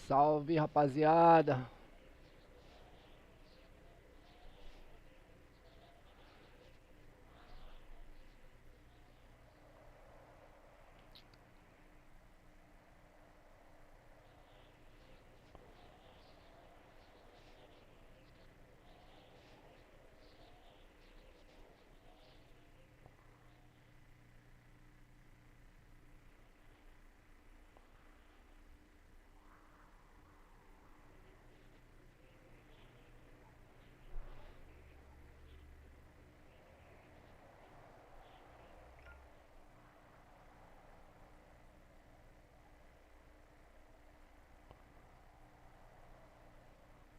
Salve, rapaziada.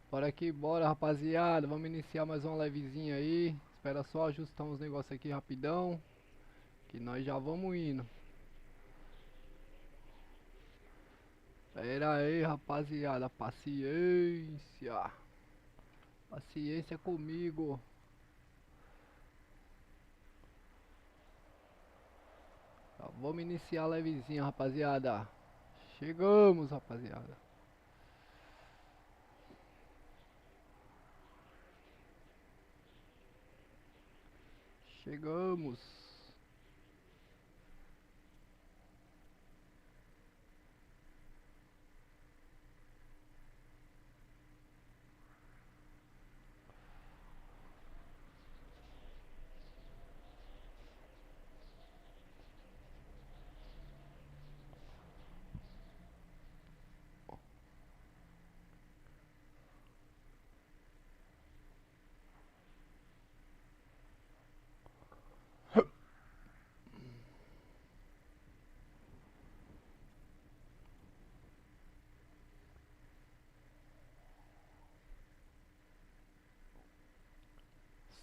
Bora aqui, bora, rapaziada. Vamos iniciar mais uma livezinha aí. Espera só ajustar uns negócios aqui rapidão, que nós já vamos indo. Pera aí, rapaziada. Paciência. Paciência comigo. Já vamos iniciar a livezinha, rapaziada. Chegamos, rapaziada. Chegamos.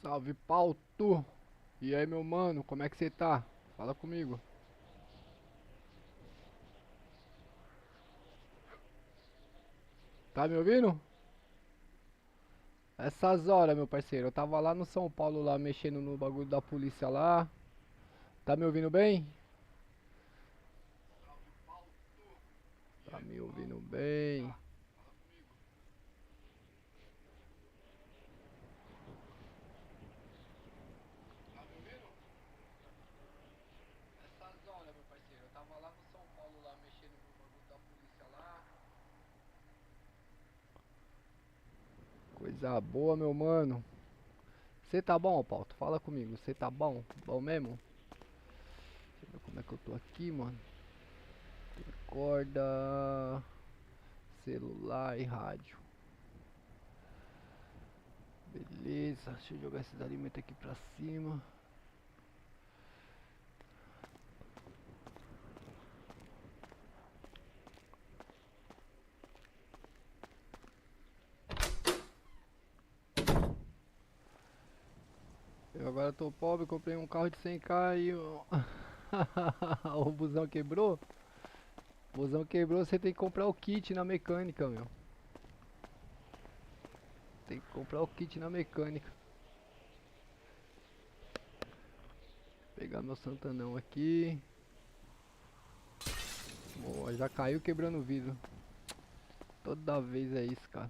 Salve, Pauto. E aí, meu mano, como é que você tá? Fala comigo. Tá me ouvindo? Essas horas, meu parceiro, eu tava lá no São Paulo, lá mexendo no bagulho da polícia lá. Tá me ouvindo bem? Tá me ouvindo bem? Essas horas, meu parceiro, eu tava lá no São Paulo, lá mexendo no bagulho da polícia lá. Coisa boa, meu mano. Você tá bom, Paulo? Fala comigo, você tá bom? Bom mesmo? Deixa eu ver como é que eu tô aqui, mano. Corda, celular e rádio. Beleza, deixa eu jogar esses alimentos aqui pra cima. Eu agora tô pobre, comprei um carro de 100k e o busão quebrou. O busão quebrou, você tem que comprar o kit na mecânica, meu. Tem que comprar o kit na mecânica. Pegar meu Santanão aqui. Boa, já caiu quebrando o vidro. Toda vez é isso, cara.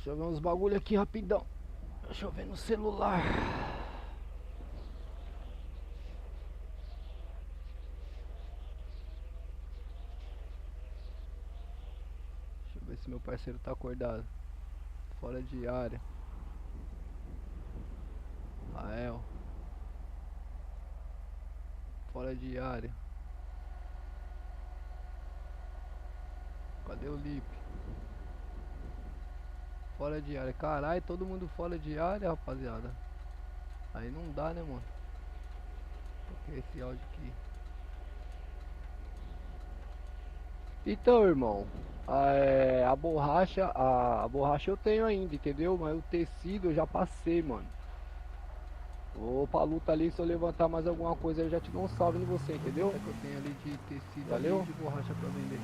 Deixa eu ver uns bagulho aqui rapidão. Deixa eu ver no celular. Deixa eu ver se meu parceiro tá acordado. Fora de área. Rael. Fora de área. Cadê o Lipe? fora de área. Caralho, todo mundo fora de área, rapaziada. Aí não dá, né, mano? Porque esse áudio aqui. Então, irmão, a borracha eu tenho ainda, entendeu? Mas o tecido eu já passei, mano. Ô, pra luta ali, se eu levantar mais alguma coisa, eu já te dou um salve em você, entendeu? É que eu tenho ali de tecido. Valeu? Ali de borracha pra vender.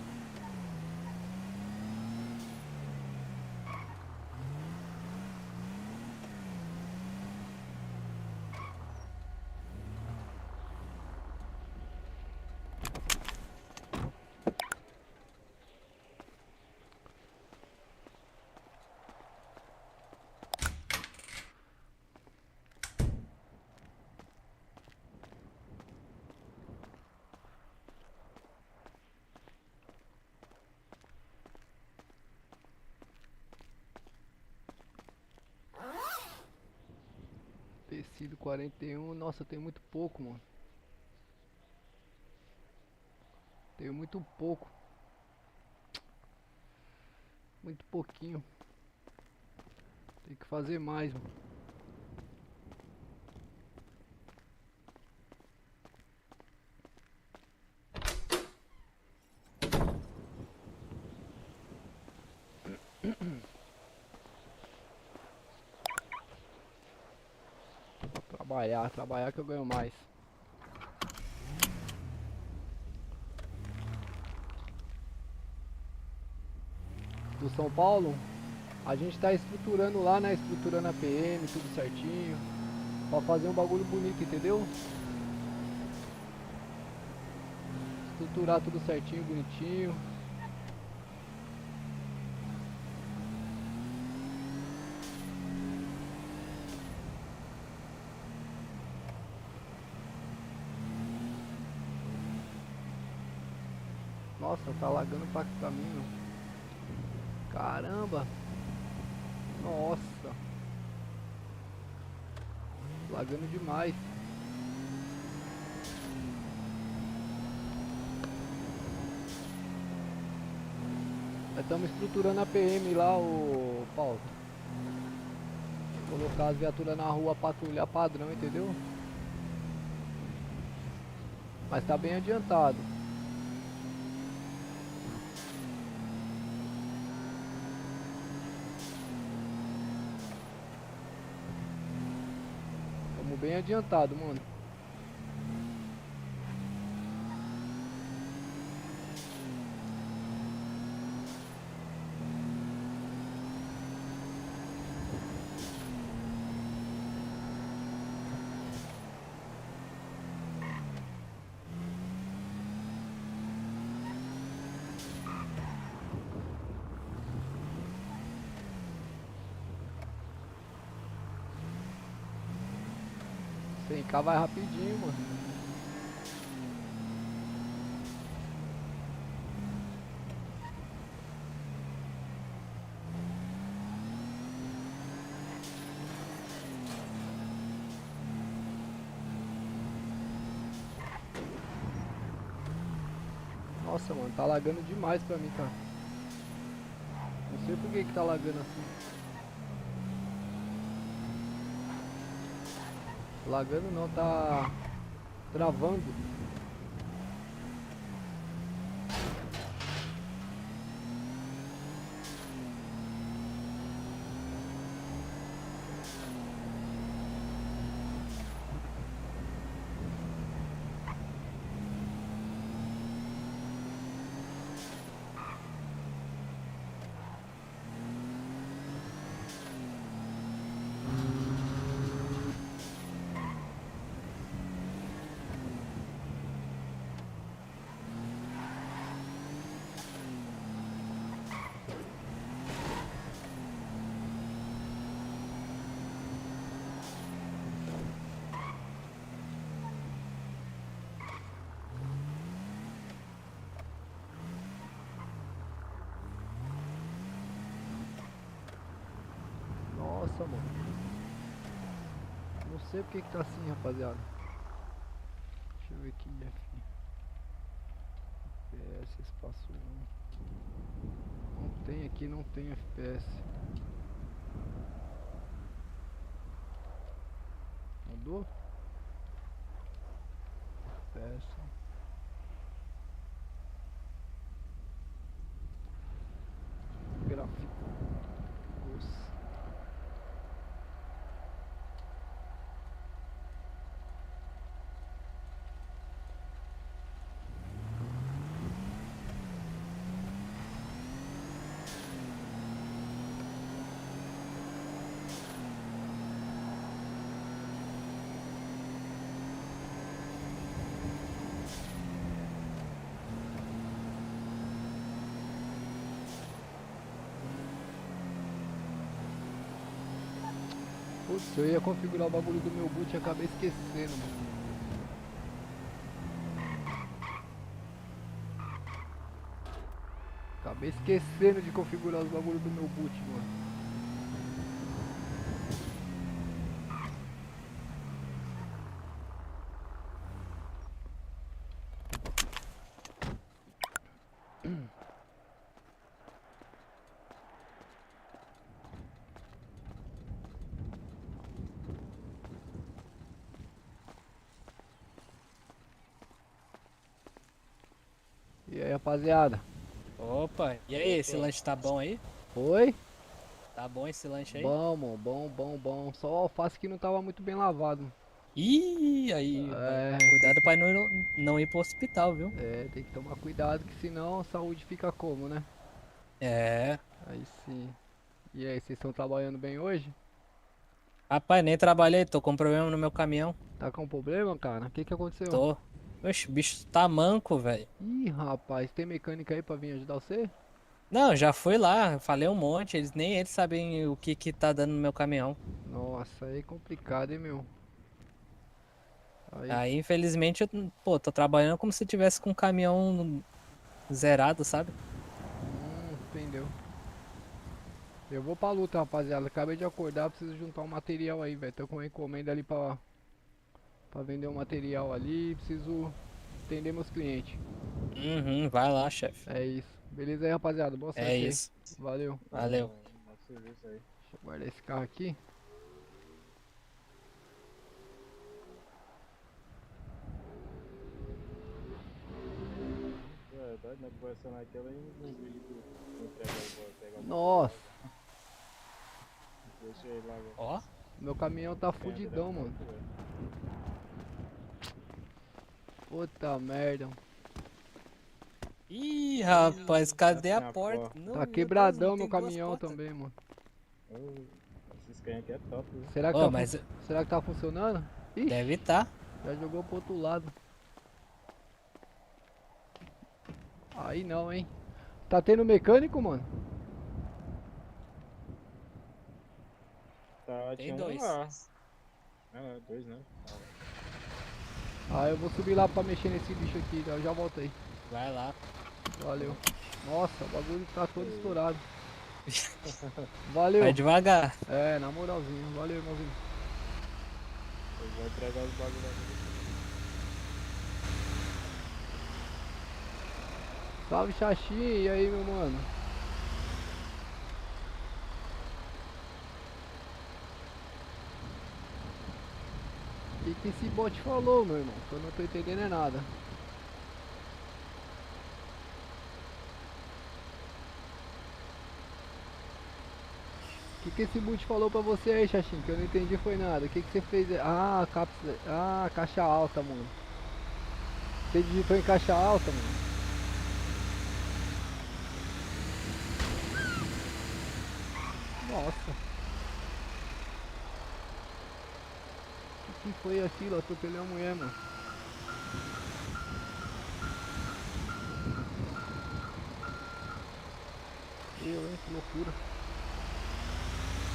Tecido 41, nossa, tem muito pouco, mano. Tenho muito pouco. Muito pouquinho. Tem que fazer mais, mano. Trabalhar que eu ganho mais. Do São Paulo, a gente tá estruturando lá, né? Estruturando a PM, tudo certinho. Pra fazer um bagulho bonito, entendeu? Estruturar tudo certinho, bonitinho. Nossa, tá lagando pra caminho. Caramba. Nossa. Lagando demais. Nós estamos estruturando a PM lá, o Paulo. Colocar as viaturas na rua, patrulhar padrão, entendeu? Mas tá bem adiantado. Estamos bem adiantado, mano. Sem cá vai rapidinho, mano. Nossa, mano, tá lagando demais pra mim, cara. Não sei por que que tá lagando assim. Lagando não, tá travando. Nossa, mano. Não sei porque que tá assim, rapaziada. Deixa eu ver aqui, F. FPS, espaço 1. Não tem aqui, não tem FPS. mudou? Peça. Gráficos. Putz, eu ia configurar o bagulho do meu boot e acabei esquecendo, mano. Acabei esquecendo de configurar os bagulhos do meu boot, mano. E aí, rapaziada? Opa, e aí, esse lanche tá bom aí? Oi? Tá bom esse lanche aí? Bom, mano, bom. Só o alface que não tava muito bem lavado. Ih, aí, cuidado pra não ir pro hospital, viu? Tem que tomar cuidado que senão a saúde fica como, né? É, Aí sim. E aí, vocês estão trabalhando bem hoje? rapaz, nem trabalhei, tô com problema no meu caminhão. Tá com problema, cara? O que que aconteceu? Tô. Oxe, o bicho tá manco, velho. Ih, rapaz, tem mecânica aí pra vir ajudar você? Não, já fui lá, falei um monte, nem eles sabem o que que tá dando no meu caminhão. Nossa, aí é complicado, hein, meu? Aí, Aí, infelizmente, pô, tô trabalhando como se tivesse com o caminhão zerado, sabe? entendeu? Eu vou pra luta, rapaziada. Acabei de acordar, preciso juntar um material aí, velho. Tô com uma encomenda ali pra vender um material ali. Preciso atender meus clientes. Uhum, vai lá, chefe. É isso. Beleza aí, rapaziada. Boa É sorte aí. isso. Valeu. Valeu. Bom serviço aí. Deixa eu guardar esse carro aqui. É verdade, né? Conversando aquela e não vi do entregar pegar o Nossa, deixa ele lá, velho. Ó. meu caminhão tá Ganha fudidão, direto, mano. velho. Puta merda. Ih, rapaz, cadê a Tem a porta? porta. Não, Tá meu Deus, quebradão não meu tem duas caminhão portas. também, mano. Esses canhão aqui é top, viu? Será que Ô, mas será que tá funcionando? deve Ixi, estar. já jogou pro outro lado. Aí não, hein. Tá tendo mecânico, mano? Tá, Tem tinha um dois. lá. Ah, dois, né? Ah, eu vou subir lá pra mexer nesse bicho aqui, eu já volto aí. Vai lá. Valeu. Nossa, o bagulho tá todo Ei. estourado. Vai Valeu. devagar. É, na moralzinha. Valeu, irmãozinho. Eu vou entregar os bagulhos ali. Salve, Xaxim. E aí, meu mano? O que esse bot falou, meu irmão? Que eu não tô entendendo é nada. O que esse bot falou pra você aí, Xaxim? Que eu não entendi foi nada. O que você fez? Ah, caixa alta, mano. Você digitou em caixa alta, mano? Nossa. O que foi aquilo? Eu atropelei a mulher, mano. Eu, hein? Que loucura.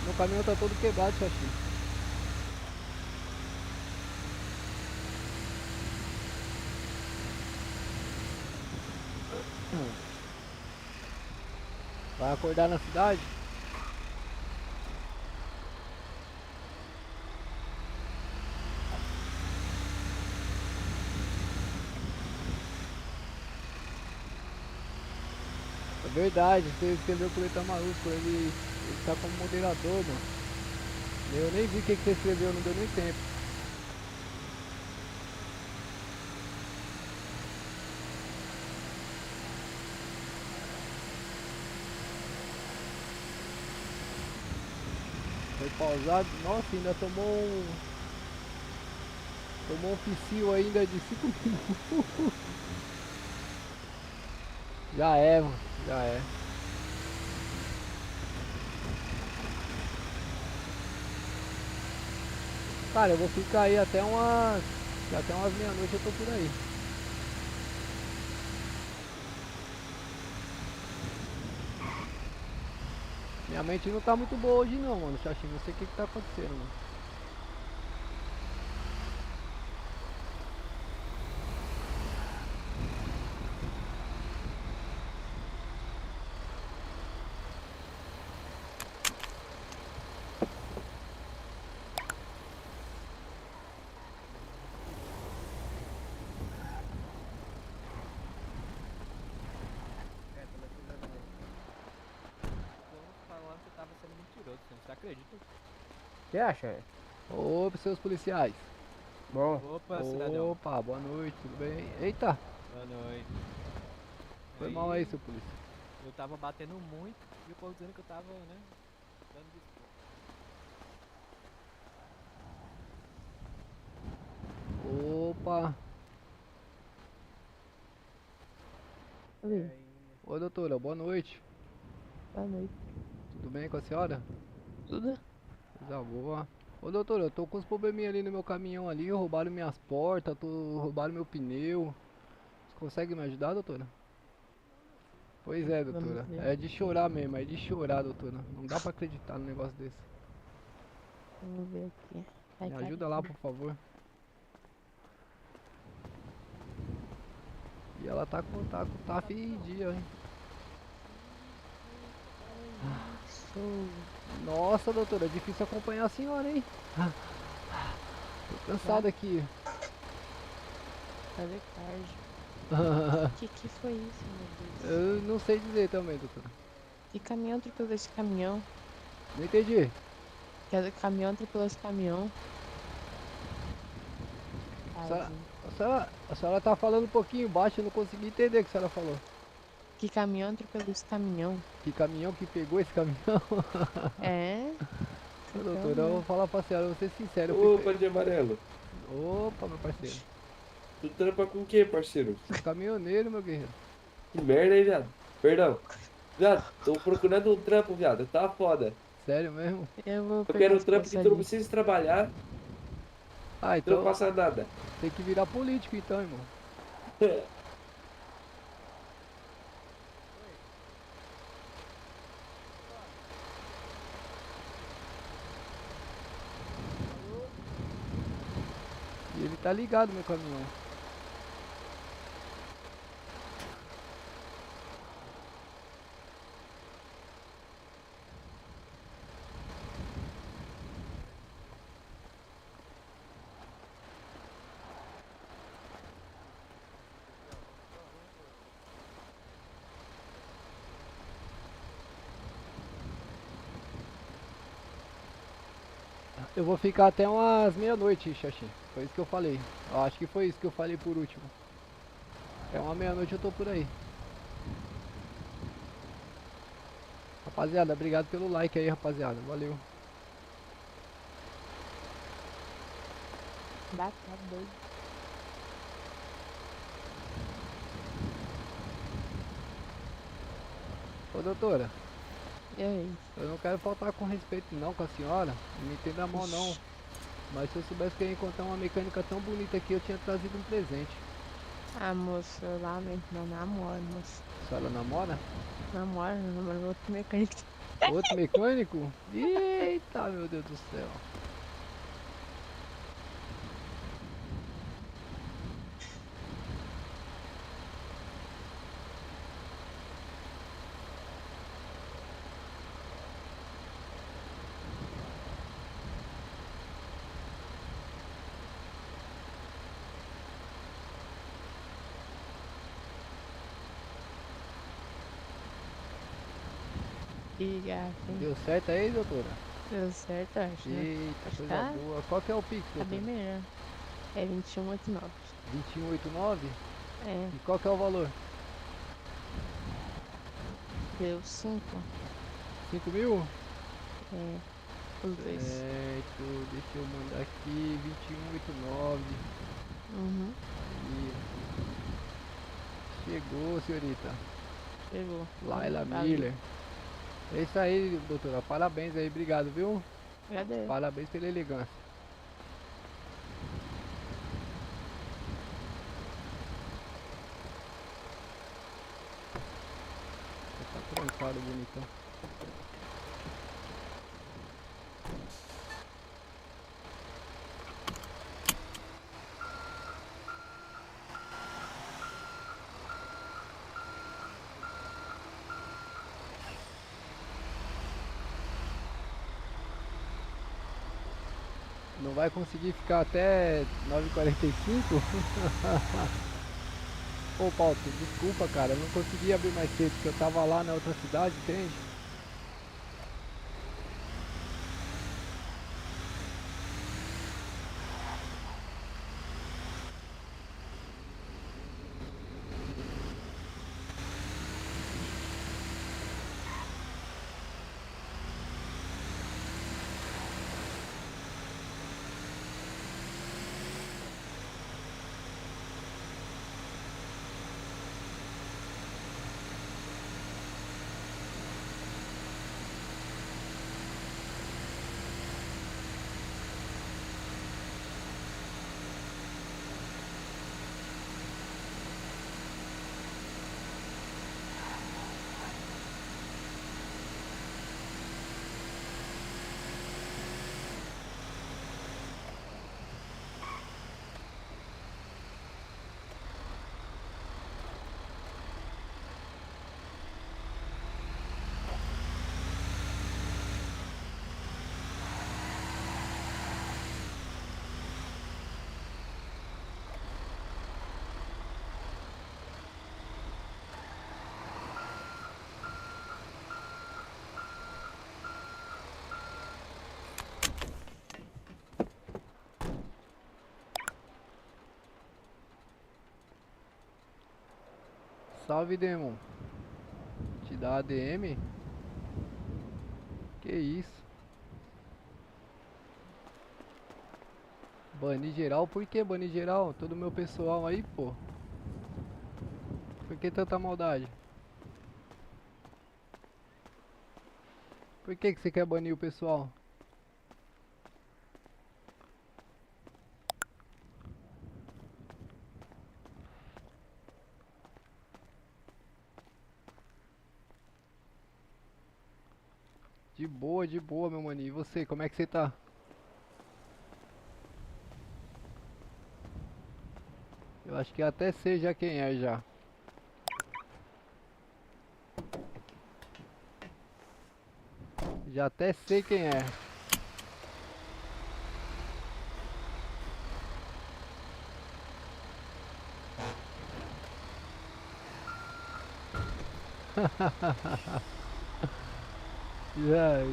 Meu caminhão tá todo quebrado, Xaxim. Vai acordar na cidade? É verdade, você escreveu com letra maiúscula, ele tá como moderador, mano. Eu nem vi o que você escreveu, não deu nem tempo. pausado. Nossa, ainda tomou um psiu ainda de 5 minutos. Já é, mano. Já é. Cara, eu vou ficar aí até umas meia-noite eu tô por aí. Minha mente não tá muito boa hoje não, mano. Xaxim, não sei o que tá acontecendo, mano. Falando que você tava sendo mentiroso, você acredita? Você acha? Ô, seus policiais. Bom, Opa, cidadão. Opa, boa noite, tudo bem? Eita, Boa noite. foi mal aí, seu polícia. Eu tava batendo muito e o povo dizendo que eu tava, né, dando desculpa. Opa. Oi, Oi, doutora, boa noite. boa noite. Tudo bem com a senhora? Tudo? Coisa boa. Ô, doutora, eu tô com uns probleminha ali no meu caminhão ali, roubaram minhas portas, roubaram meu pneu. Você consegue me ajudar, doutora? Pois é, Vamos doutora. ver. É de chorar mesmo, é de chorar, doutora. Não dá pra acreditar num negócio desse. Vamos ver aqui. Ai, Me cara, ajuda lá, por favor. E ela tá fedida, hein? Sou. Nossa, doutora, é difícil acompanhar a senhora, hein? Tô cansado aqui. Fazer tarde. Que foi isso, meu Deus? Eu não sei dizer também, doutora. Que caminhão atropelou esse caminhão? Não entendi. Que caminhão atropelou esse caminhão? Senhora- Tadinho. A senhora tá falando um pouquinho baixo, eu não consegui entender o que a senhora falou. Que caminhão atropelou esse caminhão? Que caminhão que pegou esse caminhão? É? Ô, Então, doutora, eu vou né? falar pra senhora, eu vou ser sincero. Eu Opa, de amarelo. Opa, meu parceiro. Tu trampa com o que, parceiro? Sou caminhoneiro, meu guerreiro. Que merda, hein, viado? Perdão. Viado, tô procurando um trampo, viado. Tá foda. Sério mesmo? Eu vou Eu pegar quero um as trampo que coisas tu não ali. precisa trabalhar, Ah, tu não então passa nada. tem que virar político então, irmão. E ele tá ligado no meu caminhão. Eu vou ficar até umas meia-noite, Xaxim. Foi isso que eu falei. Eu acho que foi isso que eu falei por último. É uma meia-noite eu tô por aí. Rapaziada, obrigado pelo like aí, rapaziada. Valeu. Tá doido. Ô doutora, E aí? eu não quero faltar com respeito não com a senhora. Não me entenda mal não. Mas se eu soubesse que eu ia encontrar uma mecânica tão bonita aqui, eu tinha trazido um presente. Ah, moço, eu lamento, não namoro, moço. A senhora namora? Namoro outro mecânico. Outro mecânico? Eita, meu Deus do céu. Que gato, hein? Deu certo aí, doutora? Deu certo, eu acho, né? Eita, Acho que coisa tá- boa. Qual que é o Pix, Tá bem doutora? melhor. É 2189. 2189? É, E qual que é o valor? deu 5. 5 mil? É, Os dois. Certo, deixa eu mandar aqui, 2189. Uhum. E chegou, senhorita. Chegou. Laila Valeu. Miller. É isso aí, doutora. Parabéns aí, obrigado, viu? Cadê? Parabéns pela elegância. Tá trancado, bonitão. Não vai conseguir ficar até 9h45? Ô Paulo, desculpa cara, eu não consegui abrir mais cedo porque eu tava lá na outra cidade, entende? Salve Demon. Te dá ADM? Que isso? Banir geral? Por que banir geral? Todo meu pessoal aí, pô. Por que tanta maldade? Por que você quer banir o pessoal? De boa, meu maninho. E você, como é que você tá? Eu acho que até sei já quem é já. Já até sei quem é.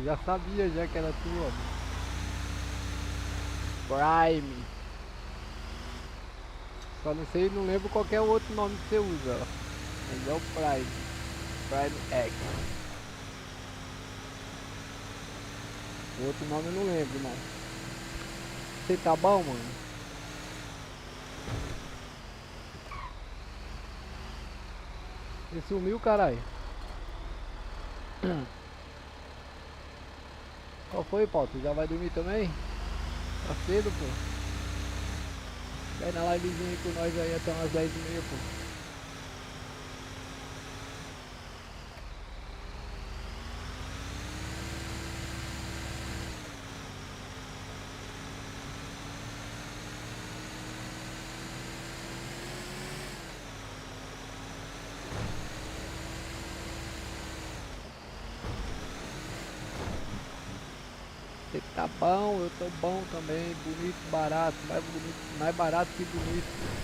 Já sabia já que era tua. Prime. Só não sei, não lembro qual que é o outro nome que você usa. Ó. Mas é o Prime. Prime X. O outro nome eu não lembro, irmão. Você tá bom, mano? Você sumiu, caralho? Qual foi, Paulo? Tu já vai dormir também? Tá cedo, pô. Vai na livezinha aí com nós aí até umas 10h30, pô. Você tá bom, eu tô bom também, bonito, barato, mais barato que bonito.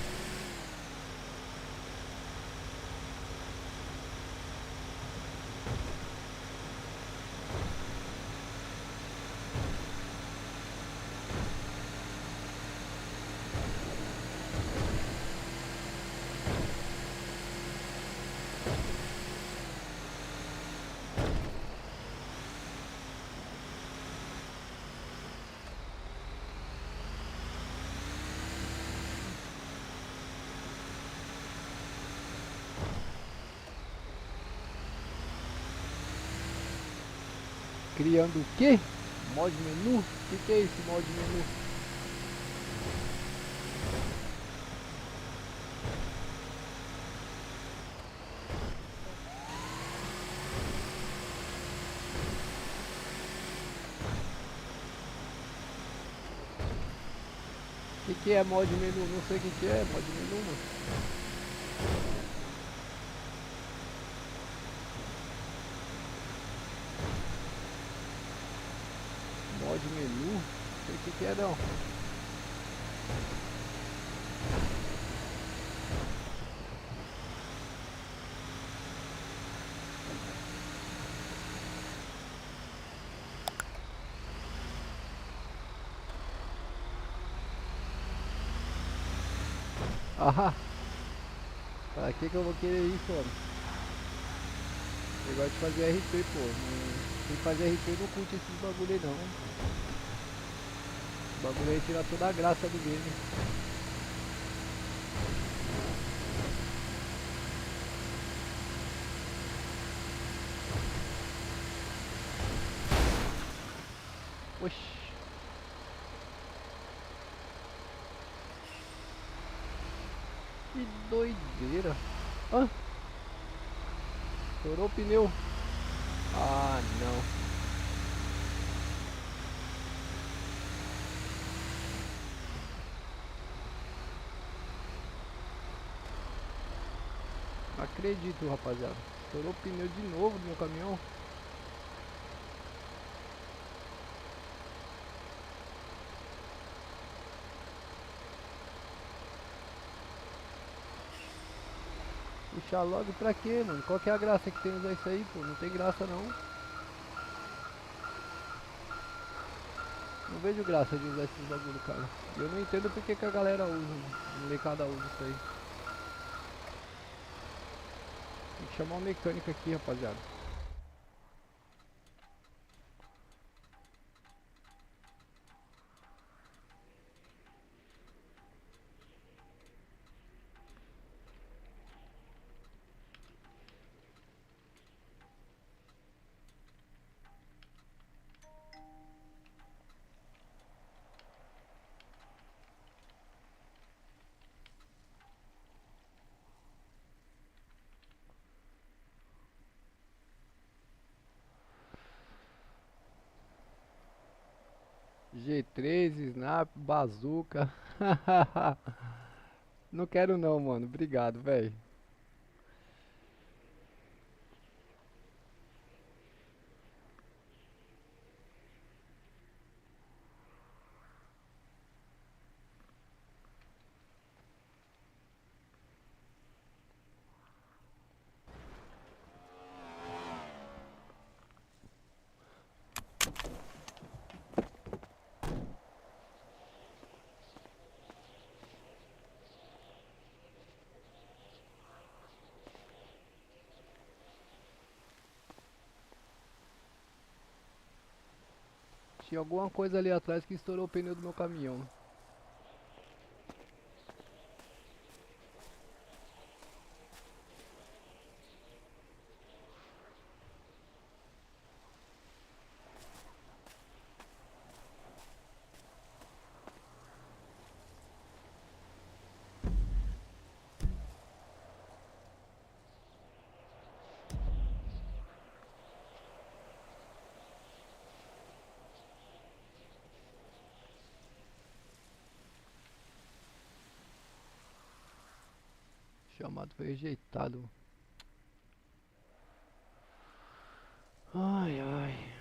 Criando o quê? Mod menu? O que é esse mod menu? O que é mod menu? Não sei o que é mod menu, mano. Mod menu? Não sei o que é não. Ah, pra que eu vou querer isso, mano? Eu gosto de fazer RP, pô. Quem faz RP não curte esses bagulho aí, não. O bagulho aí tira toda a graça do game. Oxi. Que doideira. Hã? Estourou o pneu. Ah, não. Não acredito, rapaziada. Estourou o pneu de novo do meu caminhão. Puxar logo pra quê, mano? Qual que é a graça que tem usar isso aí, pô? Não tem graça não. Não vejo graça de usar esses bagulho, cara. Eu não entendo porque que a galera usa, mano. A molecada usa isso aí. Tem que chamar um mecânico aqui, rapaziada. G3, Snap, Bazooka. Não quero não, mano. Obrigado, velho. Tinha alguma coisa ali atrás que estourou o pneu do meu caminhão. Chamado foi rejeitado. Ai, ai.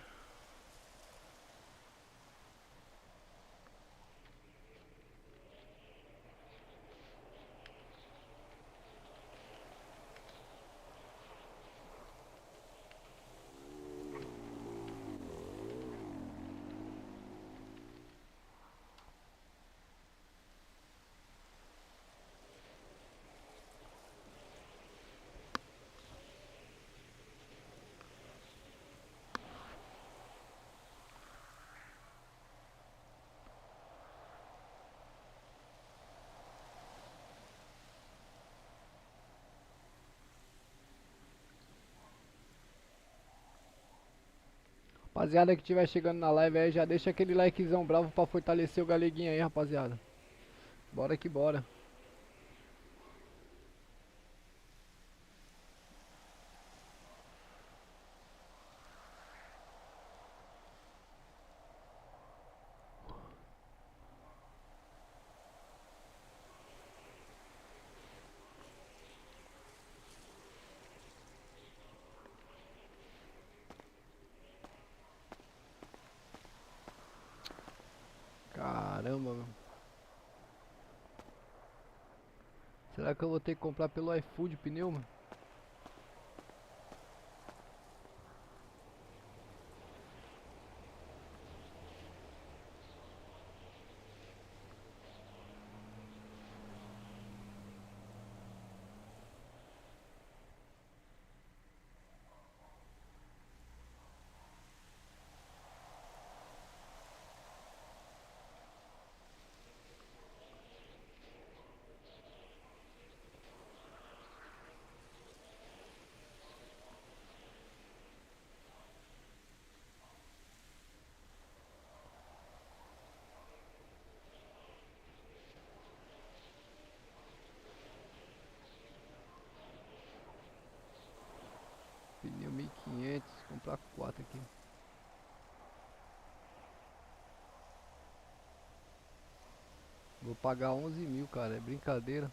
Rapaziada que estiver chegando na live aí, já deixa aquele likezão bravo pra fortalecer o galeguinho aí, rapaziada. Bora que bora. Caramba, meu. Será que eu vou ter que comprar pelo iFood pneu, mano? Pneu 1500, comprar 4 aqui. Vou pagar 11 mil, cara, é brincadeira.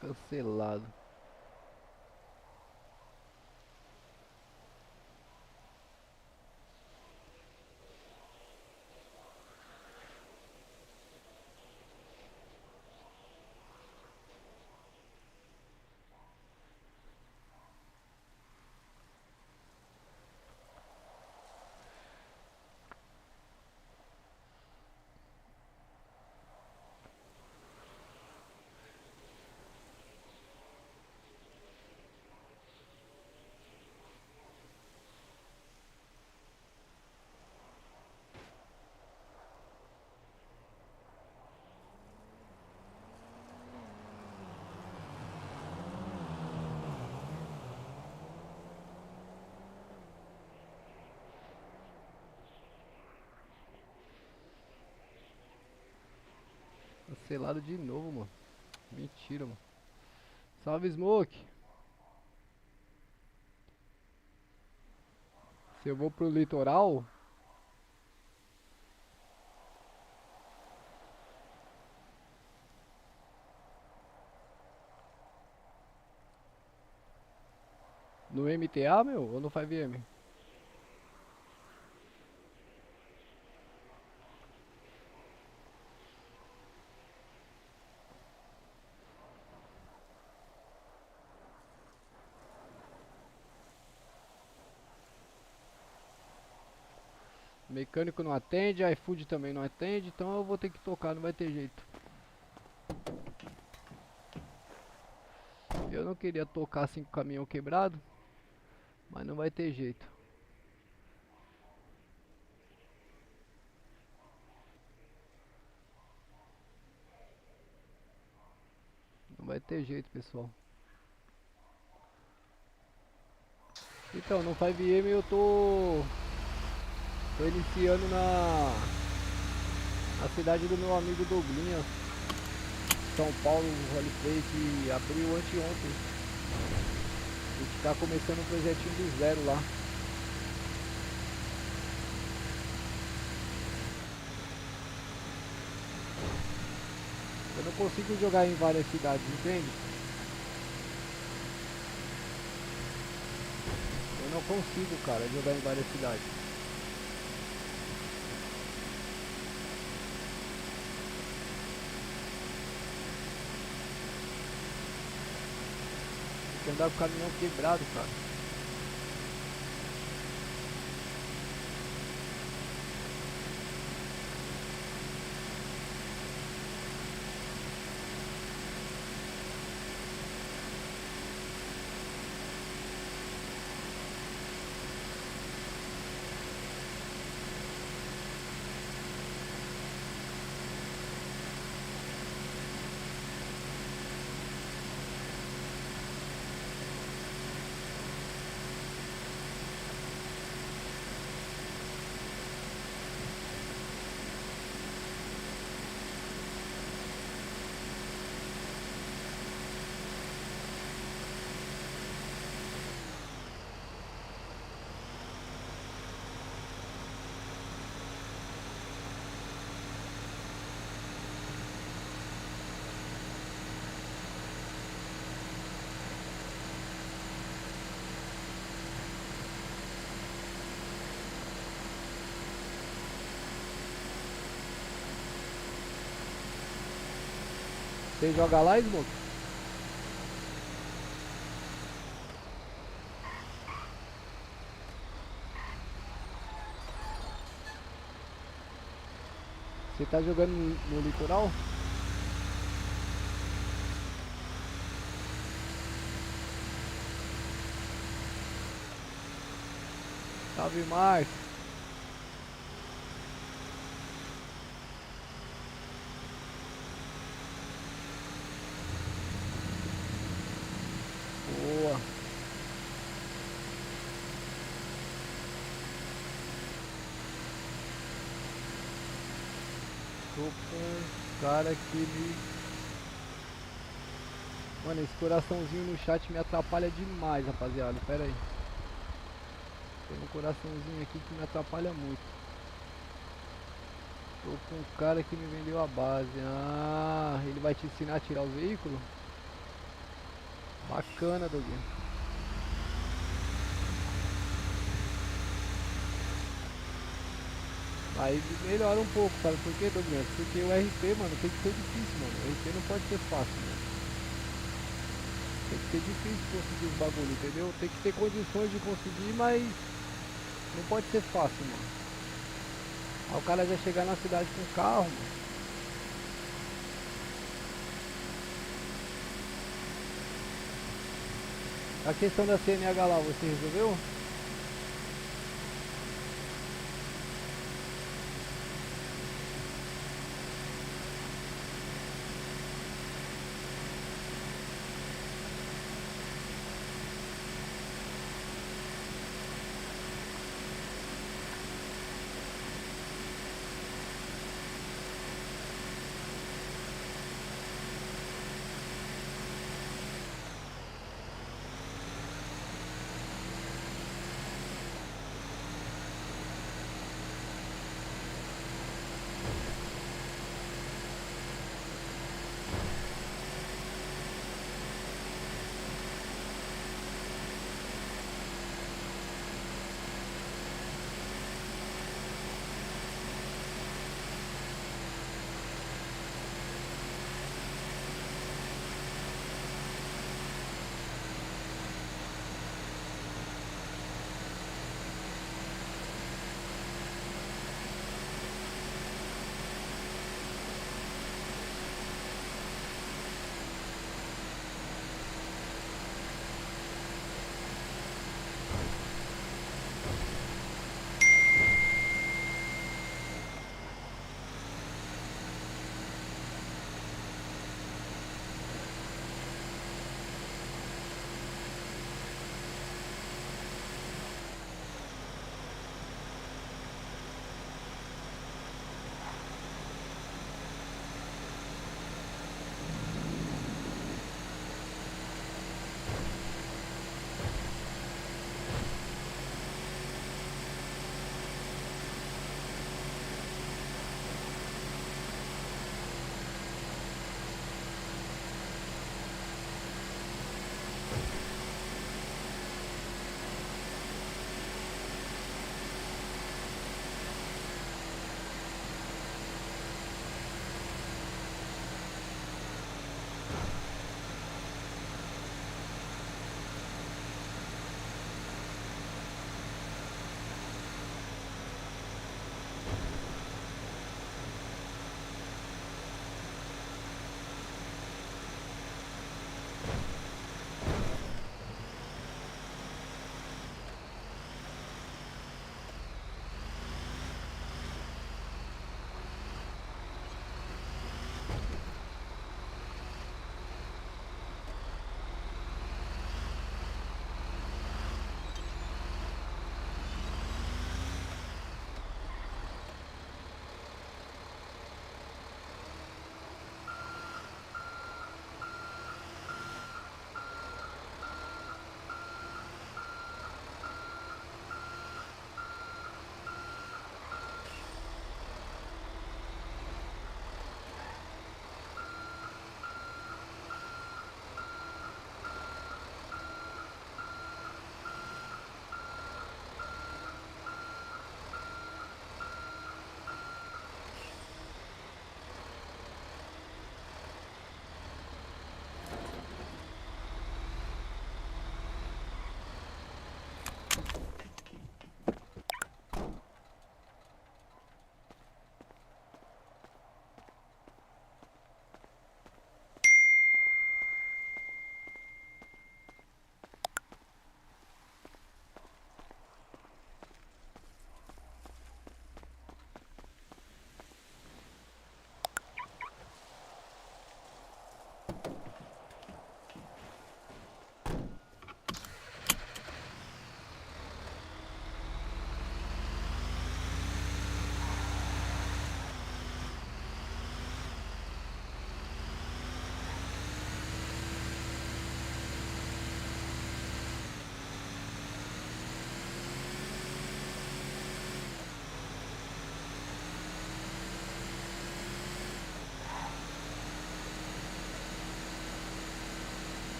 Cancelado. Cancelado de novo, mano. Mentira, mano. Salve, Smoke. Se eu vou pro litoral, no MTA, meu, ou no 5M? Mecânico não atende, iFood também não atende, então eu vou ter que tocar, não vai ter jeito. Eu não queria tocar assim com o caminhão quebrado, mas não vai ter jeito. Não vai ter jeito, pessoal. Então, no 5M eu tô iniciando na cidade do meu amigo Douglinhas, São Paulo, Rally que abriu anteontem. A gente tá começando um projetinho do zero lá. Eu não consigo jogar em várias cidades, entende? Eu não consigo, cara, jogar em várias cidades. Você andar com o caminhão quebrado, cara. Você joga lá, Smoke? Você tá jogando no litoral? Salve, Márcio. Boa. Tô com um cara que me... Mano, esse coraçãozinho no chat me atrapalha demais, rapaziada. Pera aí. Tem um coraçãozinho aqui que me atrapalha muito. Tô com um cara que me vendeu a base. Ah, ele vai te ensinar a tirar o veículo? Bacana, Doguinho. Aí melhora um pouco, sabe por quê, Douglas? Porque o RP, mano, tem que ser difícil, mano. O RP não pode ser fácil, mano. Tem que ser difícil conseguir os bagulho, entendeu? Tem que ter condições de conseguir, mas não pode ser fácil, mano. Aí o cara já chegar na cidade com carro, mano. A questão da CNH lá, você resolveu?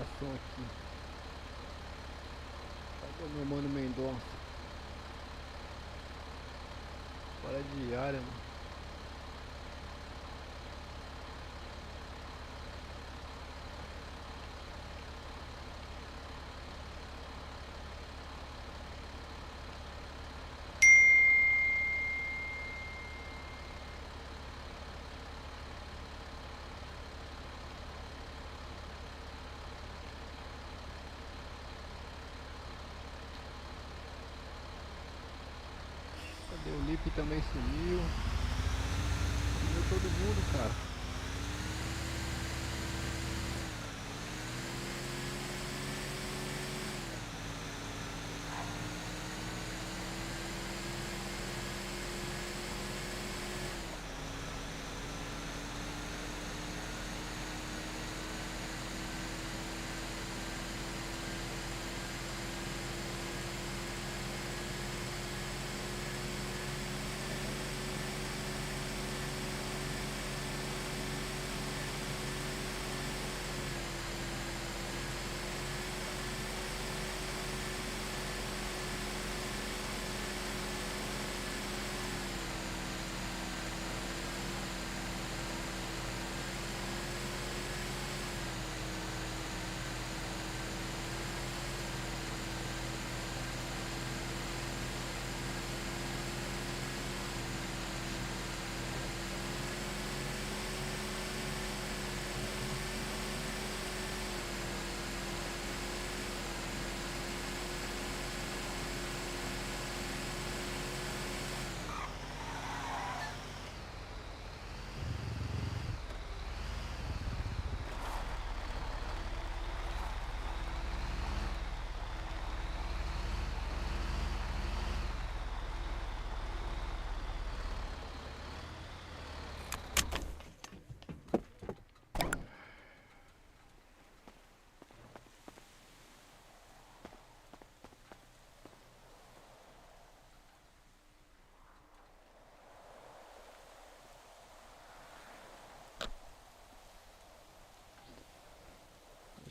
ligação aqui. Cadê o meu mano Mendonça? Fora de área, mano. Cadê o Lipe também sumiu? Sumiu todo mundo, cara.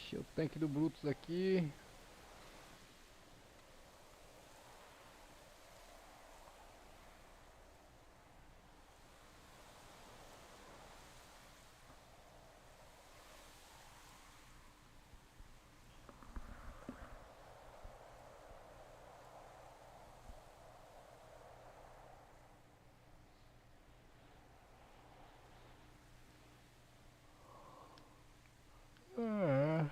Enchi o tanque do Brutus aqui. Ah.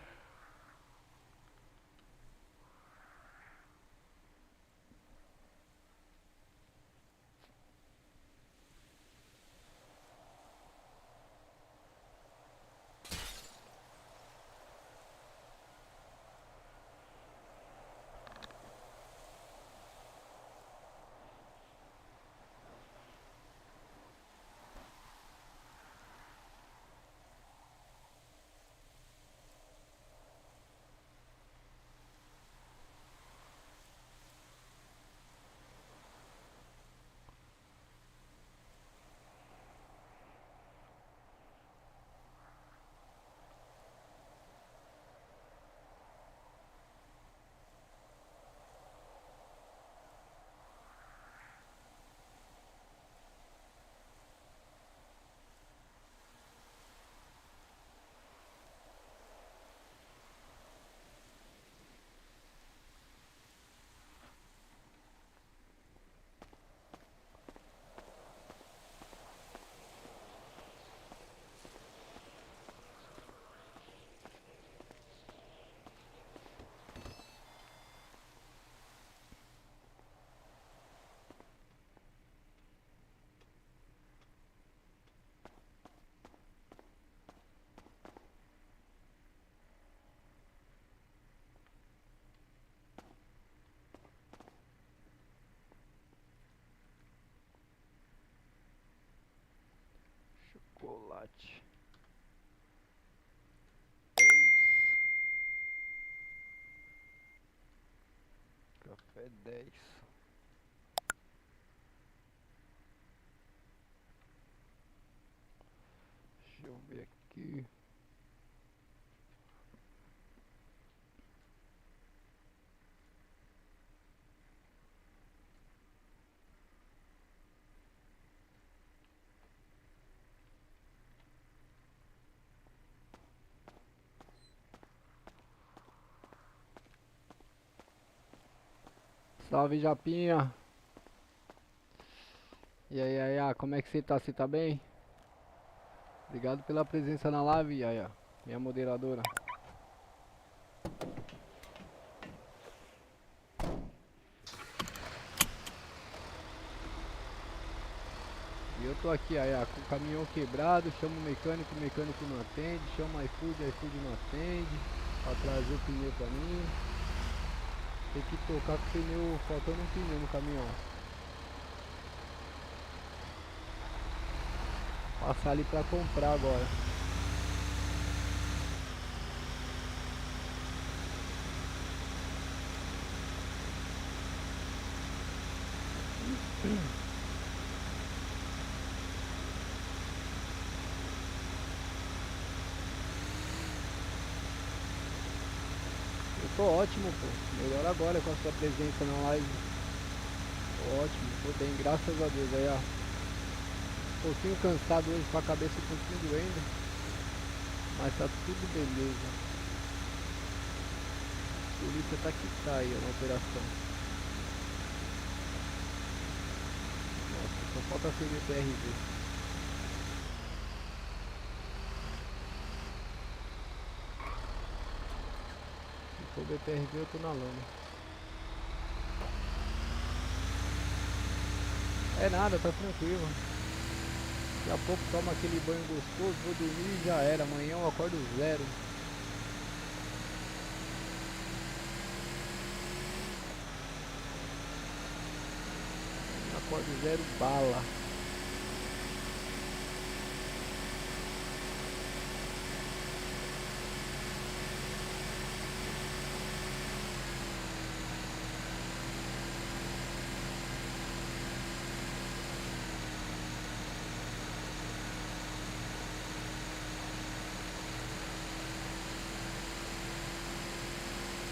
Chocolate. 10. Café 10. Deixa eu ver aqui. Salve, Japinha. E aí, Yaya, como é que você tá? Você tá bem? Obrigado pela presença na live, Yaya, minha moderadora. E eu tô aqui, Yaya, com o caminhão quebrado, chamo o mecânico não atende, chamo o iFood não atende, pra trazer o pneu pra mim. Tem que tocar com o pneu, faltando um pneu no caminhão. Passar ali pra comprar agora. Eu tô ótimo, pô. Melhor agora com a sua presença na live. Tô ótimo, tô bem, graças a Deus. Aí, ó. Um pouquinho cansado hoje, com a cabeça um pouquinho doendo. Mas tá tudo beleza. A polícia tá que tá aí, ó, na operação. Nossa, só falta ser BPRV. Se for BPRV eu tô na lama. É nada, tá tranquilo. Daqui a pouco toma aquele banho gostoso, vou dormir e já era. Amanhã eu acordo zero. Acordo zero bala.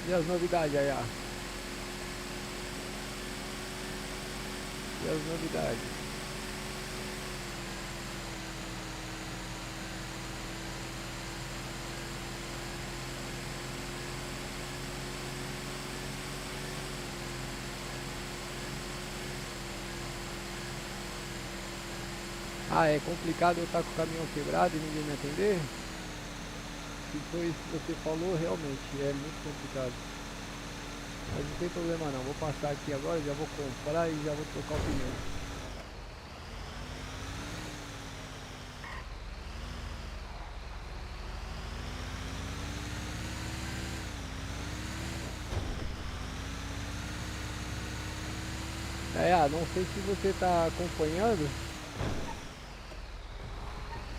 E as novidades, Ayá? E as novidades? Ah, é complicado eu estar com o caminhão quebrado e ninguém me atender? Se foi isso que você falou, realmente é muito complicado. Mas não tem problema não, vou passar aqui agora, já vou comprar e já vou trocar o pneu. Não sei se você está acompanhando,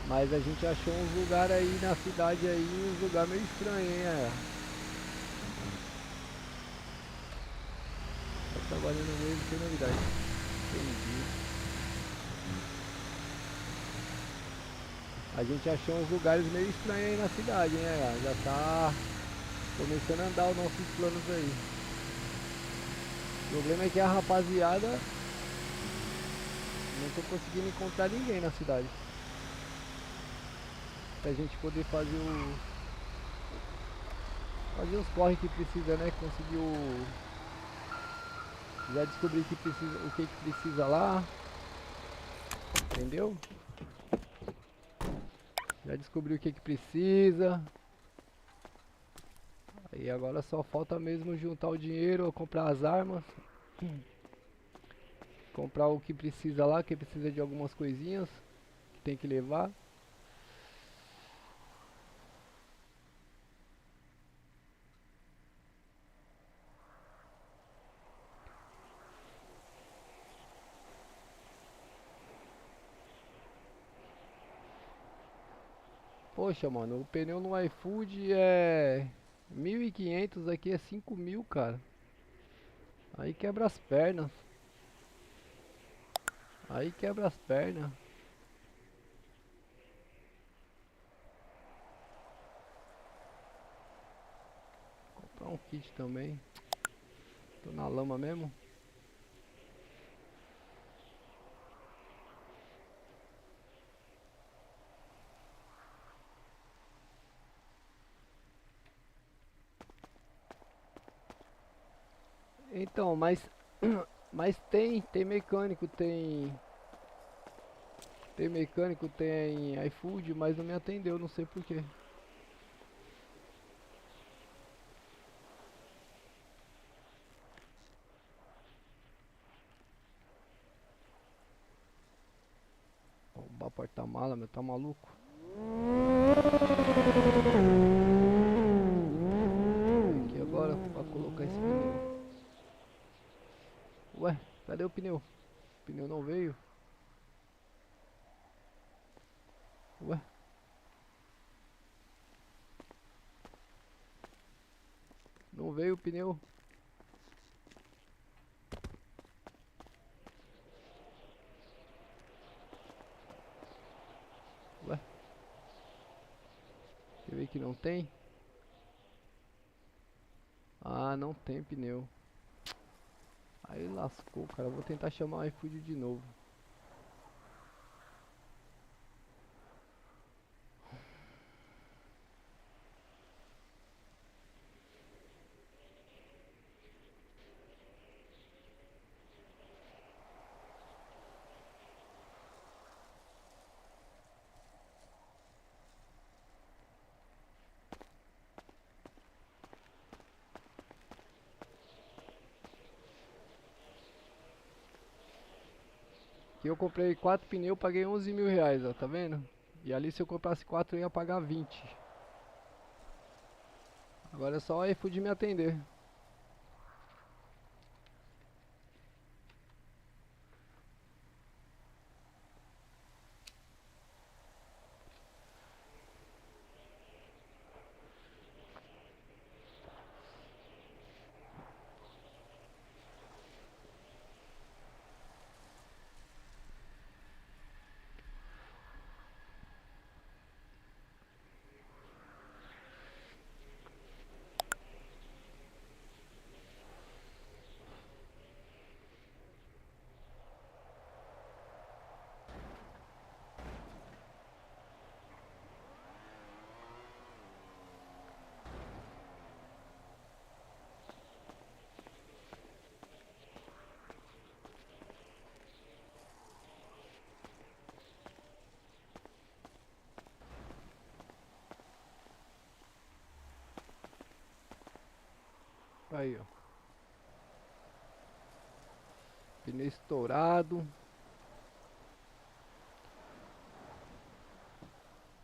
mas a gente achou uns lugares aí na cidade aí, uns lugares meio estranhos, hein, Tá trabalhando mesmo, sem novidade. Entendi. A gente achou uns lugares meio estranhos aí na cidade, hein, já tá começando a andar os nossos planos aí. O problema é que a rapaziada não tô conseguindo encontrar ninguém na cidade. Pra gente poder fazer os corre que precisa, né? Conseguir já descobri que precisa, o que precisa lá. Entendeu? Já descobri o que precisa. Aí agora só falta mesmo juntar o dinheiro, comprar as armas. Comprar o que precisa lá, que precisa de algumas coisinhas que tem que levar. Poxa, mano, o pneu no iFood é 1.500, aqui é 5.000, cara. Aí quebra as pernas. Aí quebra as pernas. Comprar um kit também. Tô na lama mesmo. Então, mas Mas tem mecânico, tem mecânico, tem iFood, mas não me atendeu, não sei por quê. Roubar porta-mala, meu, tá maluco? Aqui agora pra colocar esse pneu. Ué, cadê o pneu? O pneu não veio? Ué? Não veio o pneu? Ué? Quer ver que não tem? Ah, não tem pneu. Aí lascou, cara. Eu vou tentar chamar o iFood de novo. Aqui eu comprei 4 pneus, paguei 11 mil reais, ó, tá vendo? E ali se eu comprasse 4 eu ia pagar 20. Agora é só o iFood me atender. Aí, ó. Pneu estourado.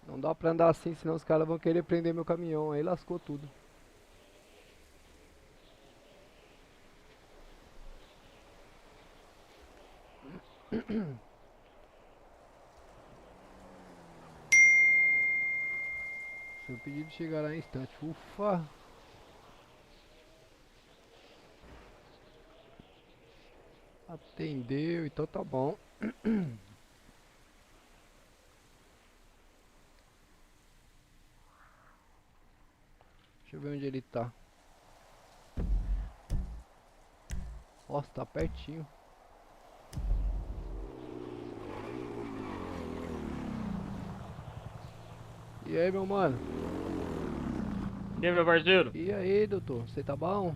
Não dá pra andar assim, senão os caras vão querer prender meu caminhão. Aí lascou tudo. Seu pedido chegará em instante. Ufa! Atendeu, então tá bom. Deixa eu ver onde ele tá. Nossa, tá pertinho. E aí, meu mano? E aí, meu parceiro? E aí, doutor? Você tá bom?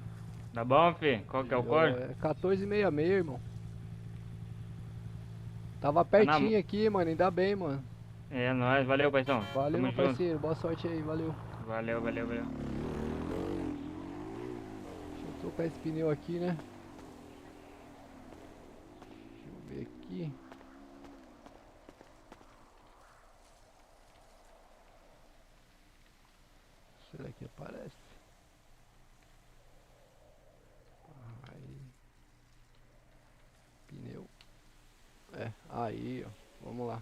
Tá bom, fi? Qual que é o código? É 1466, irmão. Tava Tá na... pertinho aqui, mano. Ainda bem, mano. É nóis, valeu, paizão. Valeu, Tamo meu junto. parceiro. Boa sorte aí, valeu. Valeu. Deixa eu trocar esse pneu aqui, né? Deixa eu ver aqui. Será que aparece? Aí. Pneu. É, aí, ó. Vamos lá.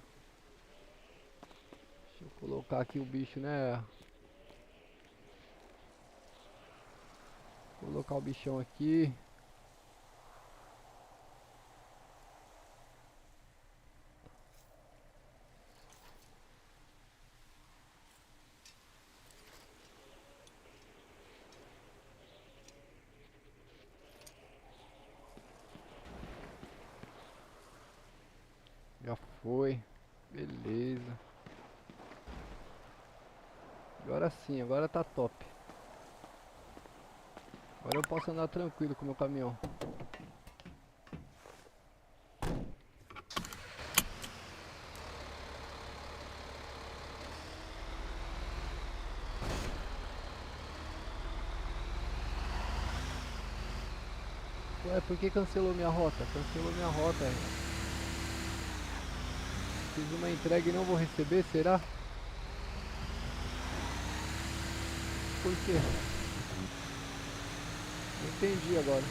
Deixa eu colocar aqui o bicho, né? Colocar o bichão aqui. Já foi. Beleza. Agora sim, agora tá top. Agora eu posso andar tranquilo com o meu caminhão. Ué, por que cancelou minha rota? Cancelou minha rota, é. Fiz uma entrega e não vou receber, será? Por quê? Não entendi agora.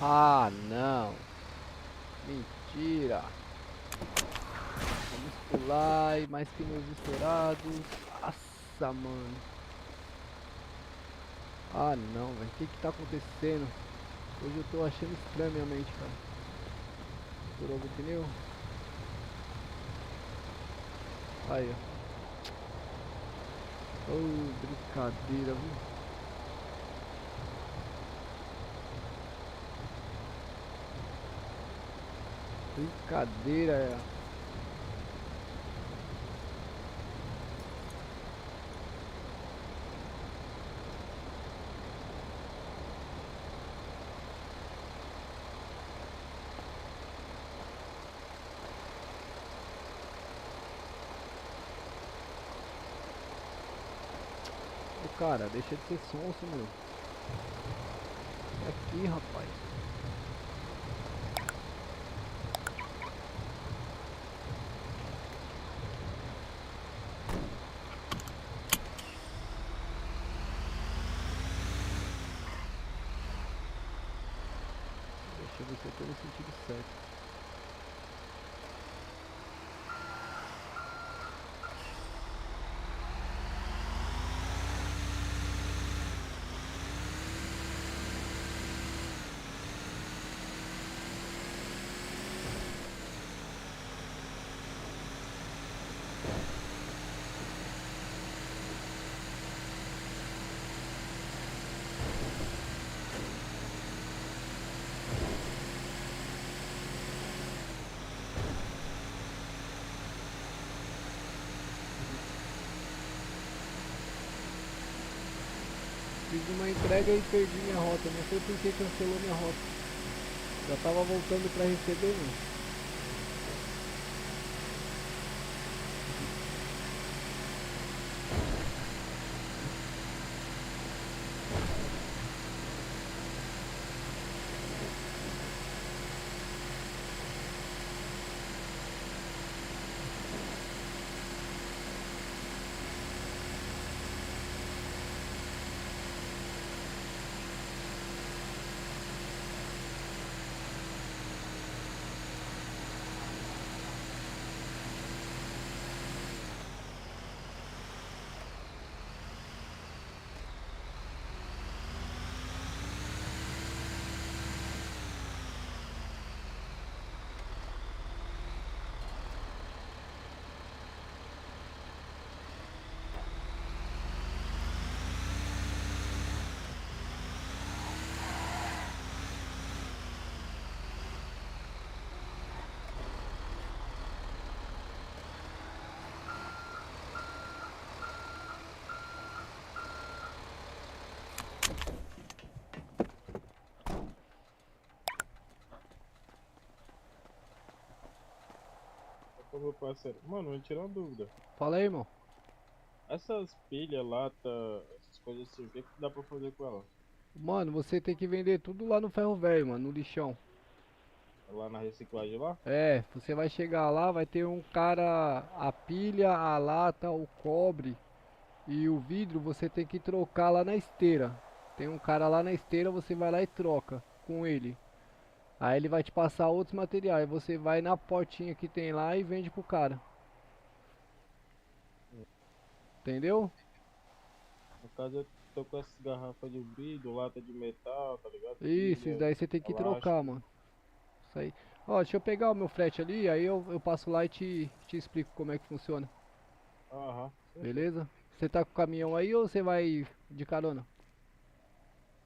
Ah, não. Mentira. Vamos pular e mais pneus estourados. Nossa, mano. Ah, não, velho. O que que tá acontecendo? Hoje eu tô achando estranho minha mente, cara. Estourou o pneu. Aí, ó. Oh, brincadeira, viu? Brincadeira, é. Ô, cara, deixa de ser sonso, meu. Aqui, rapaz. Deixa eu ver se eu tô no sentido certo. Fiz uma entrega e perdi minha rota. Não sei por que cancelou minha rota. Já tava voltando pra receber, meu. Ô, meu parceiro. Mano, eu tirar uma dúvida. Fala aí, irmão. Essas pilhas, lata, essas coisas assim, o que que dá pra fazer com ela? Mano, você tem que vender tudo lá no ferro velho, mano, no lixão. Lá na reciclagem lá? É, você vai chegar lá, vai ter um cara, a pilha, a lata, o cobre e o vidro, você tem que trocar lá na esteira. Tem um cara lá na esteira, você vai lá e troca com ele. Aí ele vai te passar outros materiais, você vai na portinha que tem lá e vende pro cara. Entendeu? No caso, eu tô com essas garrafas de vidro, lata de metal, tá ligado? Isso Pilha, daí você tem que trocar, plástico. mano. Isso aí. Ó, deixa eu pegar o meu frete ali, aí eu passo lá e te explico como é que funciona. Aham. Beleza? Você tá com o caminhão aí ou você vai de carona?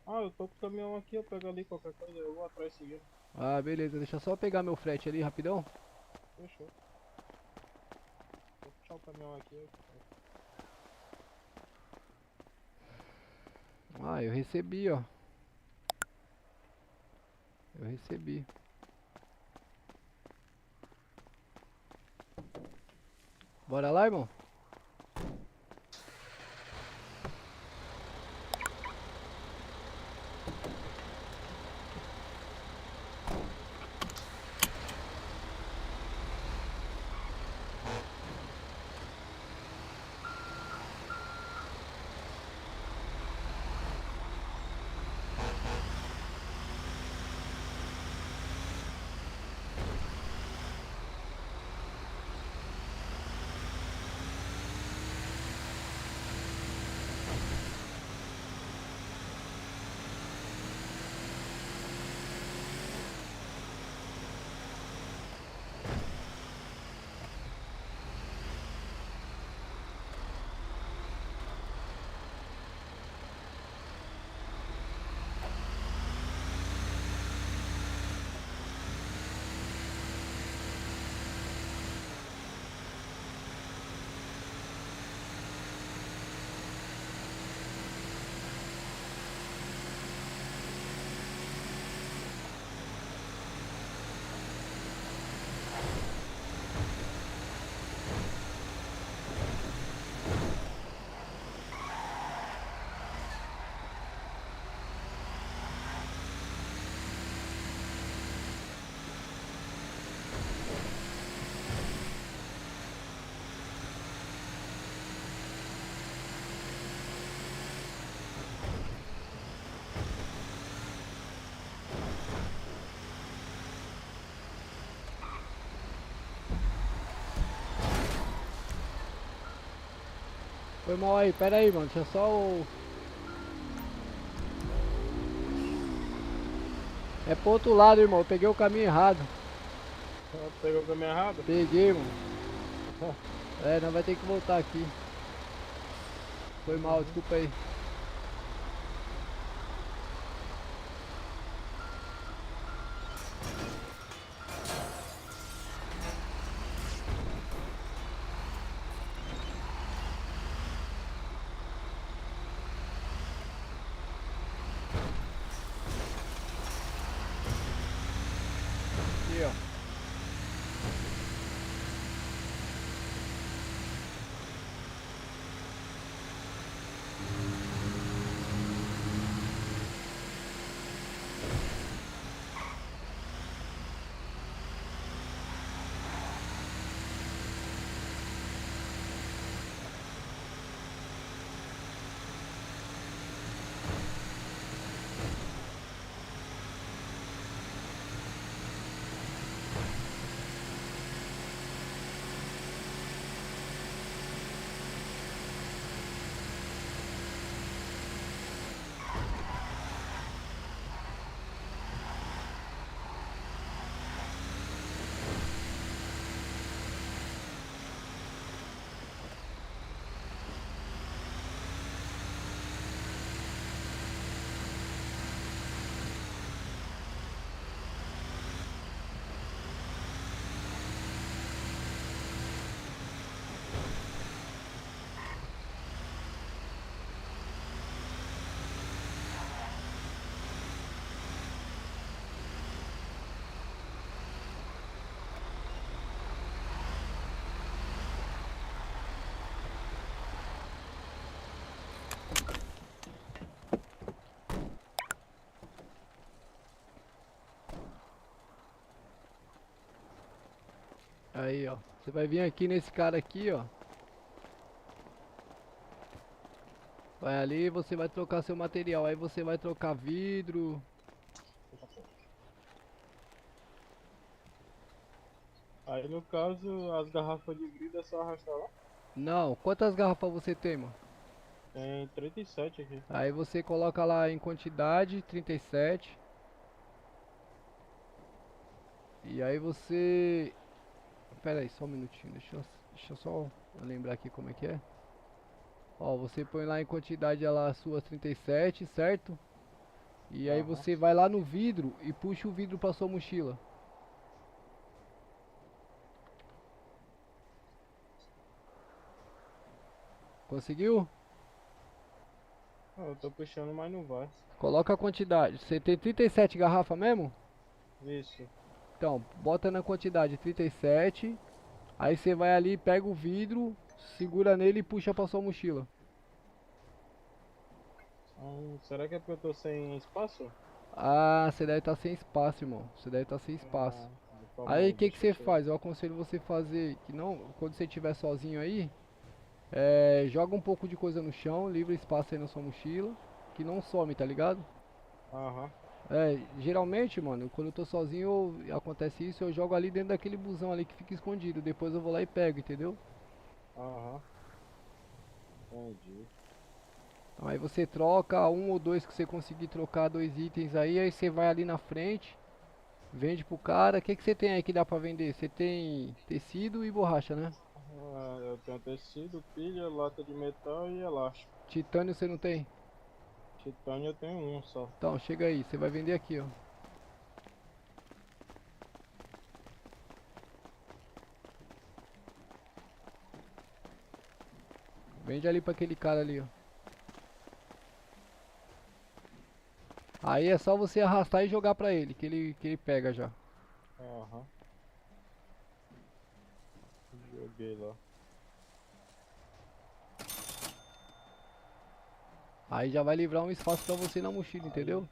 Ah, eu tô com o caminhão aqui, eu pego ali qualquer coisa, eu vou atrás seguindo. Ah, beleza. Deixa eu só pegar meu frete ali rapidão. Fechou. o caminhão aqui. Ah, eu recebi, ó. Eu recebi. Bora lá, irmão? Foi mal aí, pera aí, mano. Deixa eu só o... É pro outro lado, irmão. Eu peguei o caminho errado. Pegou o caminho errado? Peguei, mano. É, nós vai ter que voltar aqui. Foi mal, desculpa aí. Aqui, ó. Aí, ó. Você vai vir aqui nesse cara aqui, ó. Vai ali e você vai trocar seu material. Aí você vai trocar vidro. Aí no caso, as garrafas de vidro é só arrastar lá. Não, quantas garrafas você tem, mano? Tem 37 aqui. Aí você coloca lá em quantidade, 37. E aí você... Pera aí, só um minutinho, deixa eu só lembrar aqui como é que é. Ó, você põe lá em quantidade lá as suas 37, certo? E aí Aham. você vai lá no vidro e puxa o vidro pra sua mochila. Conseguiu? Ah, eu tô puxando, mas não vai. Coloca a quantidade. Você tem 37 garrafas mesmo? Isso. Então, bota na quantidade 37. Aí você vai ali, pega o vidro, segura nele e puxa pra sua mochila. Será que é porque eu tô sem espaço? Ah, você deve estar sem espaço, irmão. Você deve estar sem espaço. Calma Aí o que deixa você eu tirar. faz? Eu aconselho você fazer que não, quando você estiver sozinho aí, joga um pouco de coisa no chão, livra espaço aí na sua mochila, que não some, tá ligado? Aham. Geralmente, mano, quando eu tô sozinho acontece isso, eu jogo ali dentro daquele busão ali que fica escondido, depois eu vou lá e pego, entendeu? Aham. Entendi. Então, aí você troca um ou dois que você conseguir trocar 2 itens aí você vai ali na frente, vende pro cara. O que você tem aí que dá pra vender? Você tem tecido e borracha, né? Eu tenho tecido, pilha, lata de metal e elástico. Titânio você não tem? Titânio eu tenho um só. Então, chega aí, você vai vender aqui, ó. Vende ali pra aquele cara ali, ó. Aí é só você arrastar e jogar pra ele, que ele pega já. Aham. Joguei lá. Aí já vai livrar um espaço pra você na mochila, entendeu?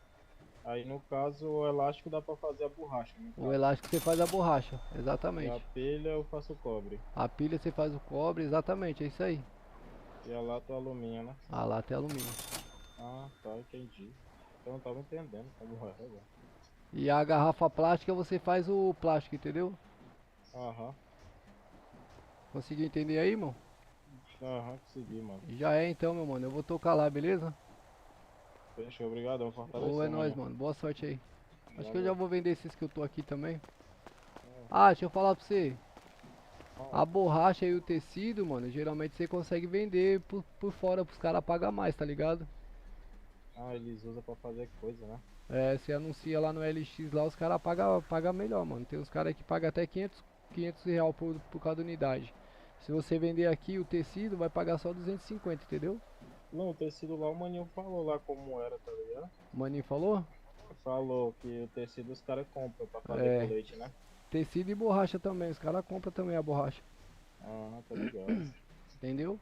Aí no caso o elástico dá pra fazer a borracha, no O caso. elástico você faz a borracha, E a exatamente. pilha eu faço cobre. A pilha você faz o cobre, exatamente, é isso aí. E a lata o alumínio, né? A lata é alumínio. Ah, tá, entendi. Então eu tava entendendo como é, velho. E a garrafa plástica você faz o plástico, entendeu? Aham. Conseguiu entender aí, irmão? Aham, consegui, mano. Já é então, meu mano. Eu vou tocar lá, beleza? Fechou, obrigadão, fortaleceu, Ou é nóis, mano. mano. Boa sorte aí. Acho que eu Valeu. já vou vender esses que eu tô aqui também. Ah, deixa eu falar pra você. A borracha e o tecido, mano, geralmente você consegue vender por fora pros caras pagar mais, tá ligado? Ah, eles usam pra fazer coisa, né? Você anuncia lá no LX lá, os caras paga melhor, mano. Tem uns caras que pagam até 500 real por cada unidade. Se você vender aqui o tecido, vai pagar só 250, entendeu? Não, o tecido lá, o maninho falou lá como era, tá ligado? O maninho falou? Falou que o tecido os caras compram pra fazer É. colete, né? Tecido e borracha também, os caras compram também a borracha, Ah, tá ligado. entendeu?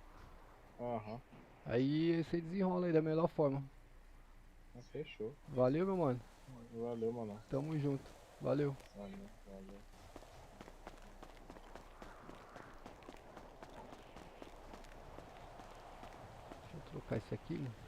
Aham, Aí você desenrola aí da melhor forma. fechou. Valeu, meu mano. Valeu, mano. Tamo junto. Valeu. Valeu, valeu. Deixa eu trocar isso aqui, mano.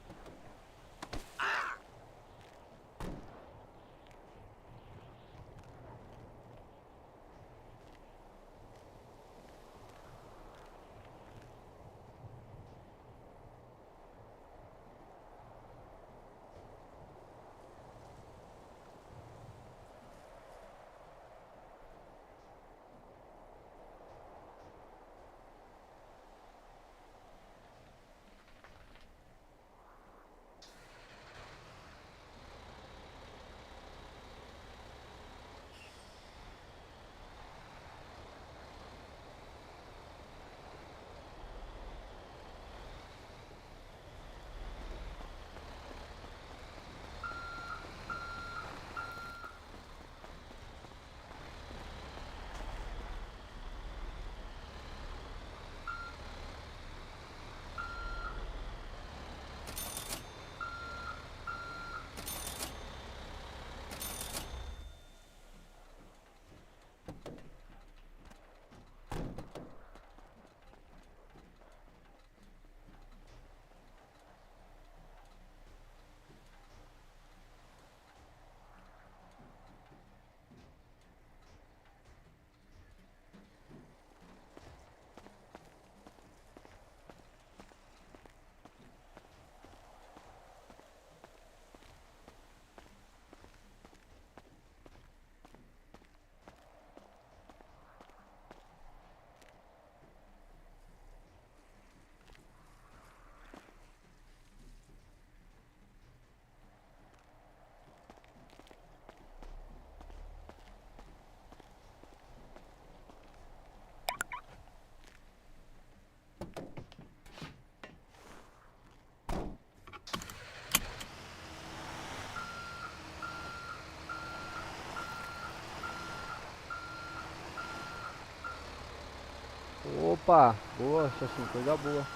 Opa, boa, Xaxim, coisa boa.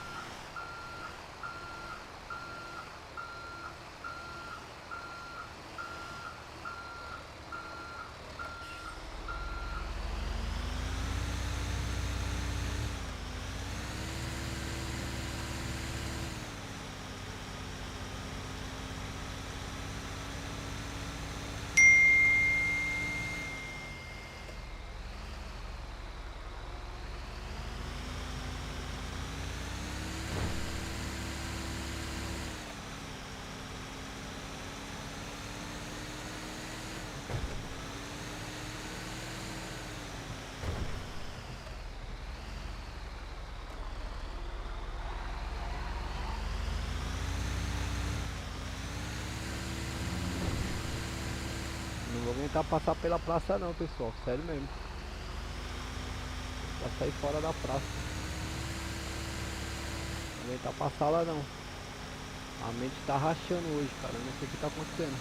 Não vou aguentar passar pela praça não, pessoal. Sério mesmo. Pra sair fora da praça. Não vou aguentar passar lá não. A mente tá rachando hoje, cara. Eu não sei o que tá acontecendo.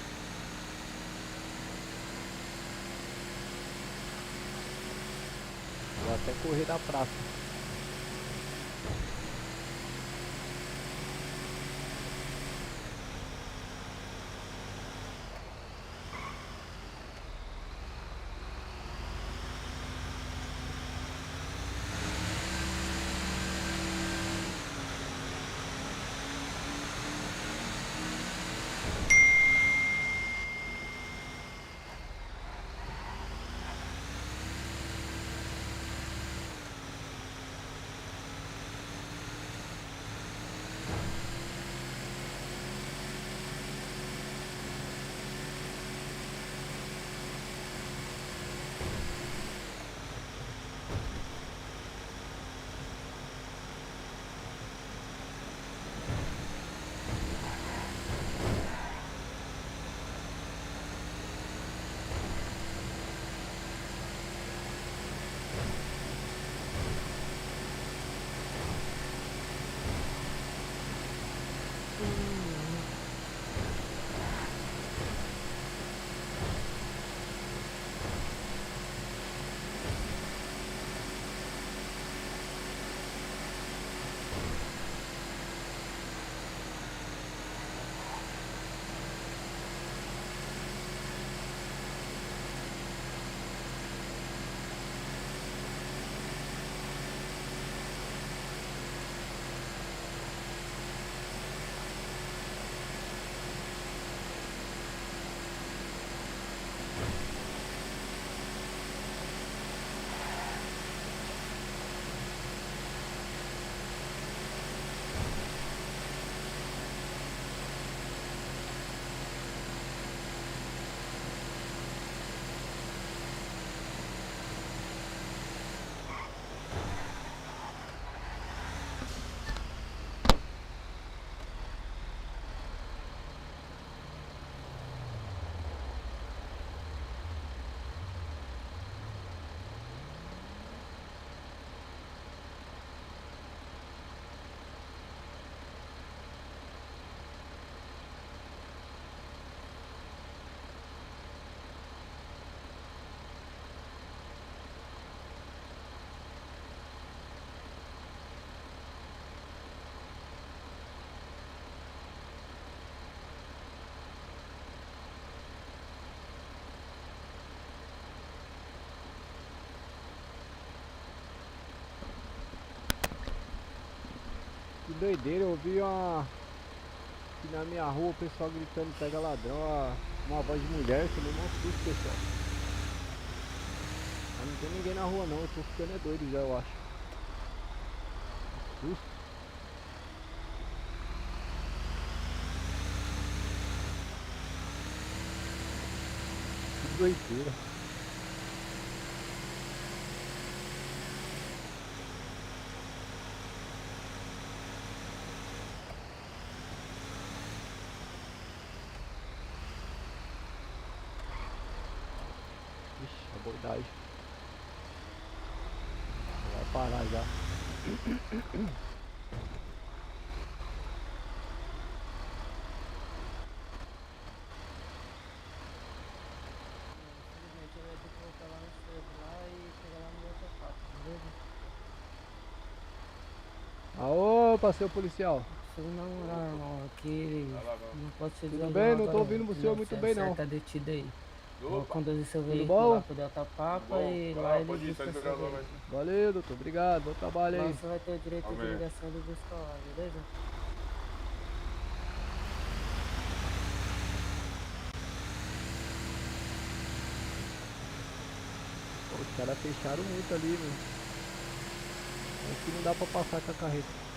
Vou até correr da praça. Que doideira, eu ouvi aqui na minha rua o pessoal gritando pega ladrão, uma voz de mulher, que nem um susto, pessoal. Mas não tem ninguém na rua não, eu tô ficando é doido já, eu acho. Susto. Que doideira. Ixi, abordagem. Vai parar já. Infelizmente eu ia ter que voltar lá no centro lá e chegar lá no meu outro quarto, beleza? Aô, passeio policial. Seu namorado, irmão, aqui não posso te dizer Tudo não bem? Não tô agora, ouvindo você entendeu? muito Você bem, não. tá detido aí. Vou conduzir seu Tudo veículo bom? lá pro Delta Papa e lá ele busca seu veículo. Valeu, doutor. Obrigado. Bom trabalho Lá aí. você vai ter o direito de ligação de busca lá, beleza? Pô, os caras fecharam muito ali, mano. Acho que não dá pra passar com a carreta.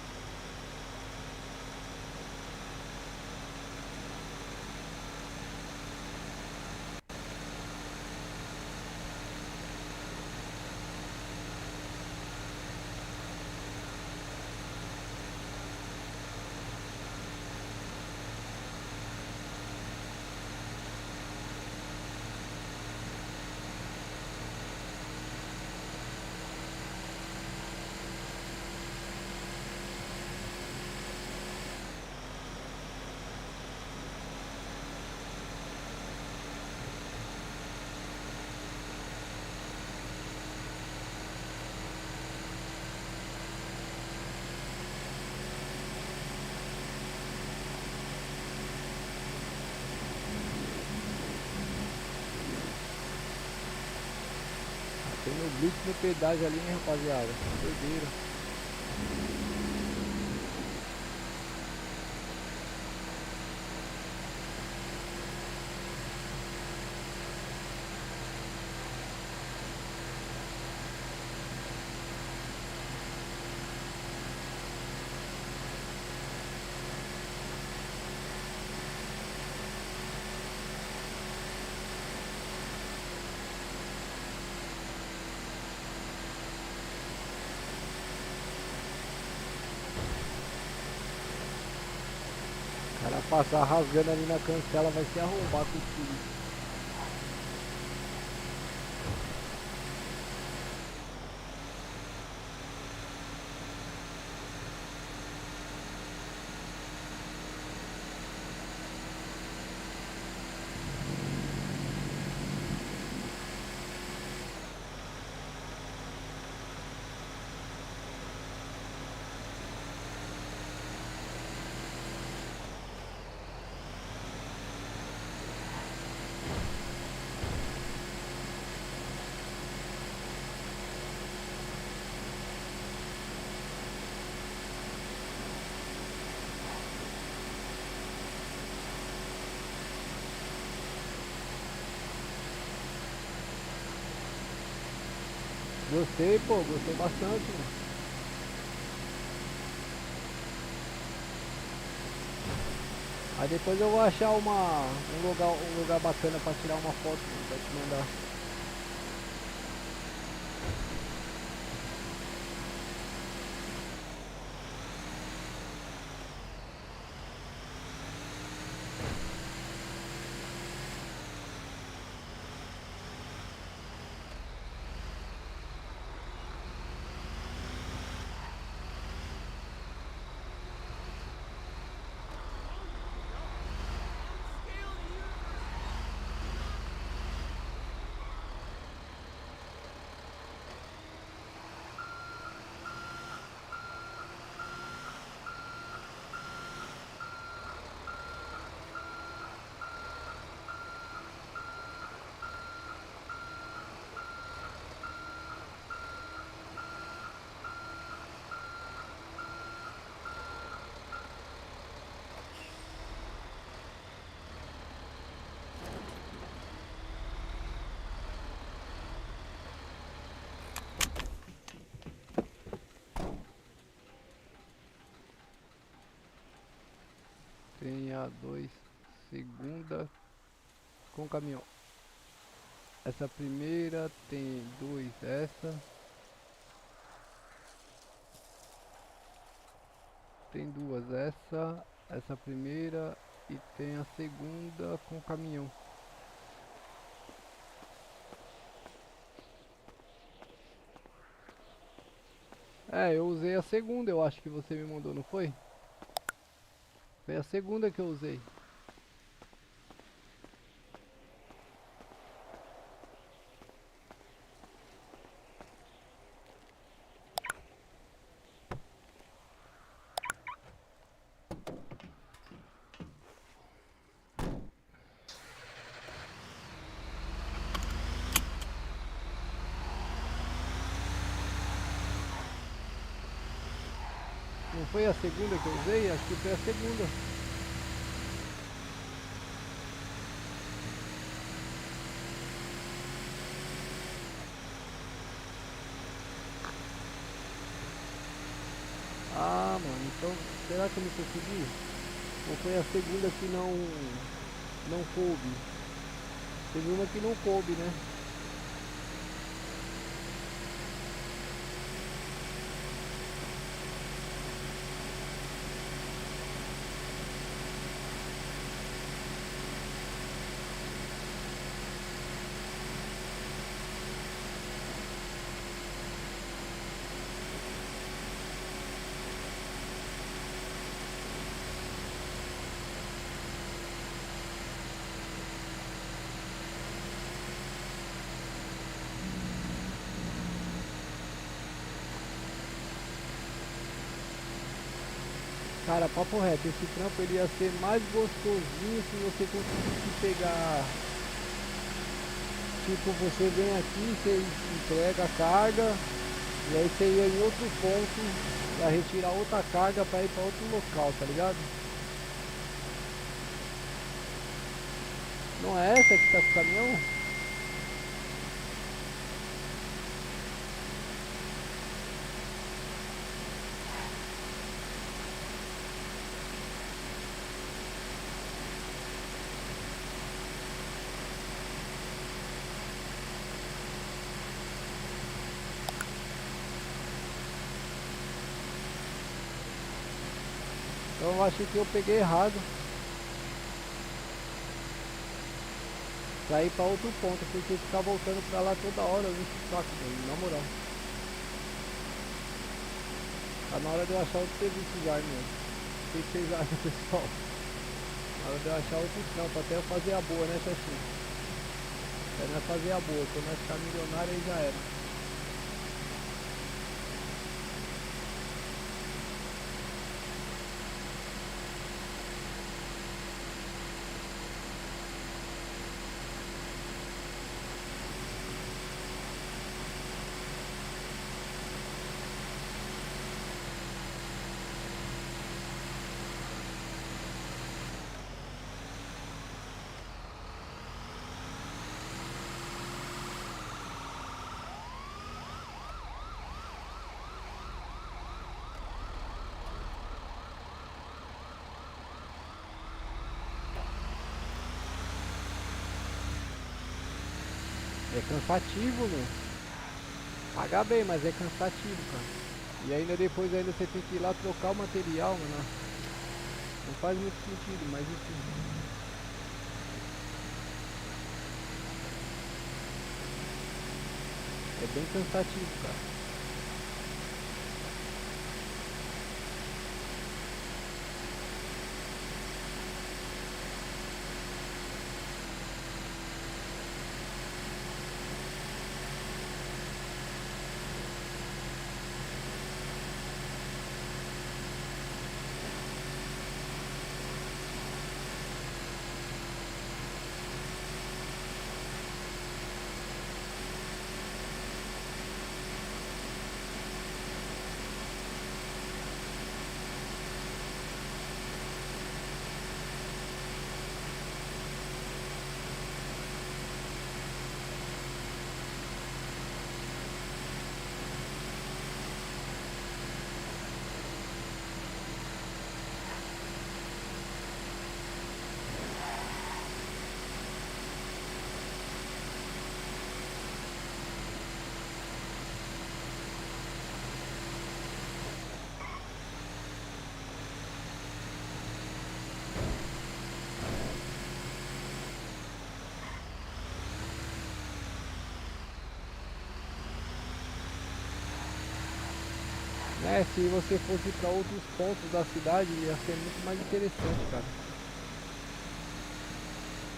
Tem no blitz no pedágio ali, né, rapaziada? Doideira. O cara passar rasgando ali na cancela vai se arrombar com tudo. Gostei, pô, gostei bastante, mano. Aí depois eu vou achar um lugar bacana pra tirar uma foto, mano, pra te mandar. Tem a 2 segunda com caminhão. Essa primeira tem 2 essa. Tem duas essa primeira e tem a segunda com caminhão. É, eu usei a segunda, eu acho que você me mandou, não foi? Foi a segunda que eu usei. Não foi a segunda que eu usei? Acho que foi a segunda. Ah, mano, então será que eu não consegui? Ou foi a segunda que não coube? Teve uma que não coube, né? Cara, papo reto, esse trampo ele ia ser mais gostosinho se você conseguisse pegar. Tipo, você vem aqui, você entrega a carga, e aí você ia em outro ponto pra retirar outra carga pra ir pra outro local, tá ligado? Não é essa que tá com o caminhão? Então eu acho que eu peguei errado. Pra ir pra outro ponto, porque ficar voltando pra lá toda hora, eu encho o saco, velho, na moral. Tá na hora de eu achar outro serviço já, meu. O que vocês acham, pessoal? Na hora de eu achar outro trampo, até eu fazer a boa, né, Xaxim? Até nós fazer a boa, quando nós ficar milionário aí já era. É cansativo, meu. Paga bem, mas é cansativo, cara. E ainda depois ainda você tem que ir lá trocar o material, mano. Não faz muito sentido, mas enfim. É bem cansativo, cara. Né, se você fosse para outros pontos da cidade ia ser muito mais interessante, cara.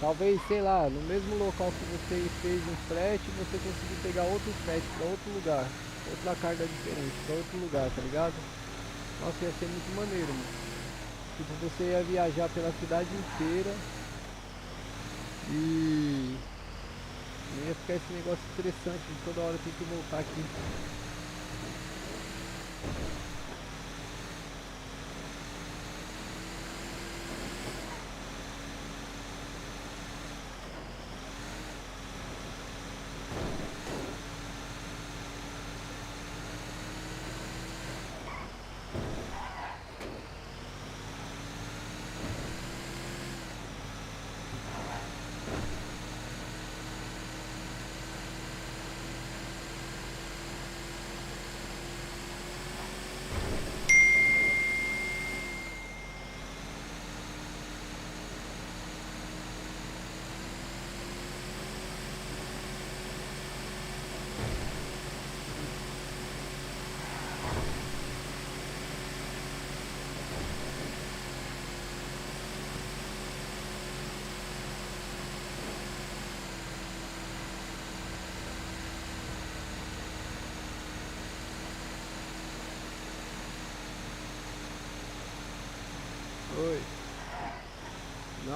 Talvez, sei lá, no mesmo local que você fez um frete, você conseguir pegar outro frete para outro lugar, outra carga diferente para outro lugar, tá ligado? Nossa, ia ser muito maneiro, mano. Tipo, você ia viajar pela cidade inteira e não ia ficar esse negócio estressante de toda hora ter que voltar aqui.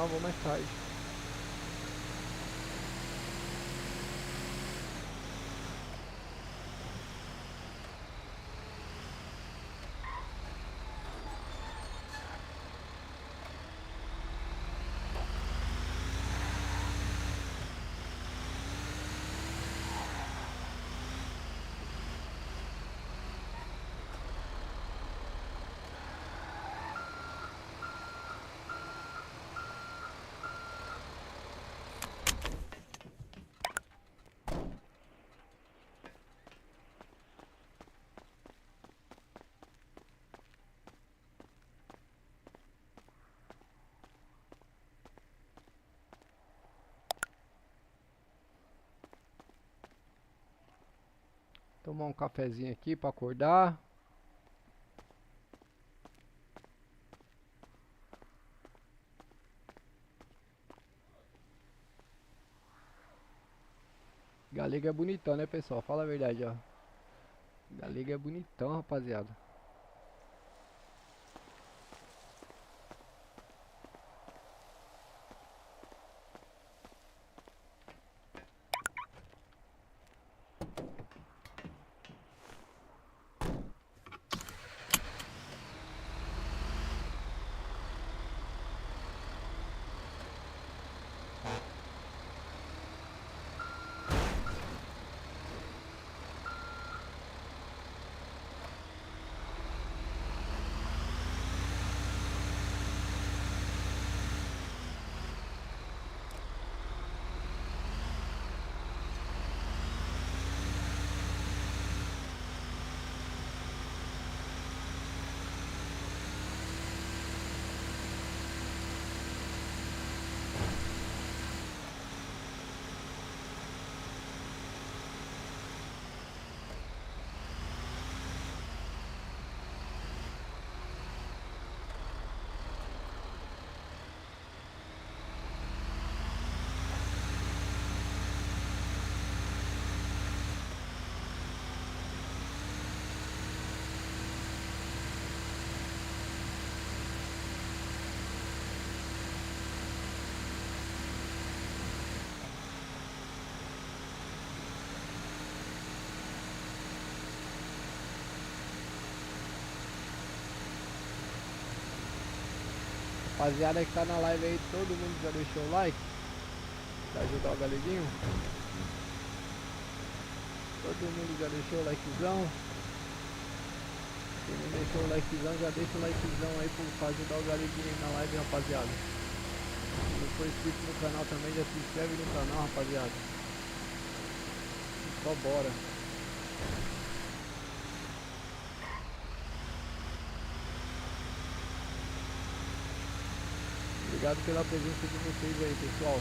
Não, vou mais tarde. Tomar um cafezinho aqui pra acordar. Galega é bonitão, né, pessoal? Fala a verdade, ó. Galega é bonitão, rapaziada. Rapaziada que tá na live aí, todo mundo já deixou o like pra ajudar o galeguinho. Todo mundo já deixou o likezão. Quem não deixou o likezão, já deixa o likezão aí pra ajudar o galeguinho aí na live, rapaziada. Se não for inscrito no canal também, já se inscreve no canal, rapaziada. E só bora. Obrigado pela presença de vocês aí, pessoal.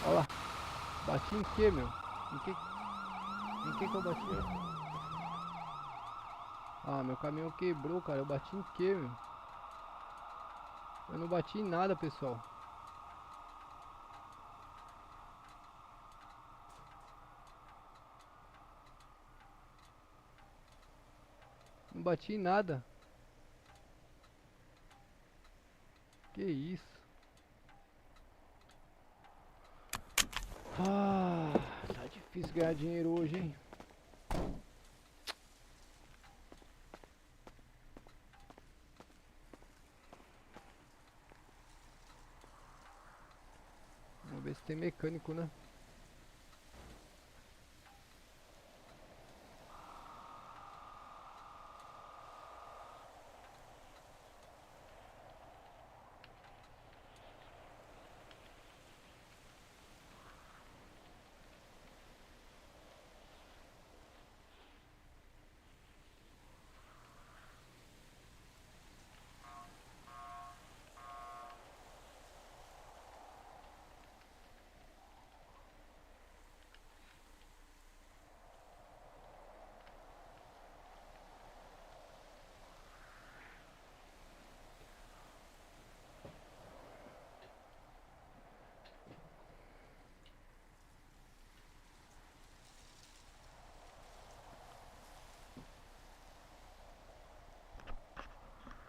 Olha lá. Bati em que, meu? Em que eu bati? Ah, meu caminhão quebrou, cara. Eu bati em que, meu? Eu não bati em nada, pessoal. Não bati em nada. Que isso? Ah, tá difícil ganhar dinheiro hoje, hein? Vamos ver se tem mecânico, né?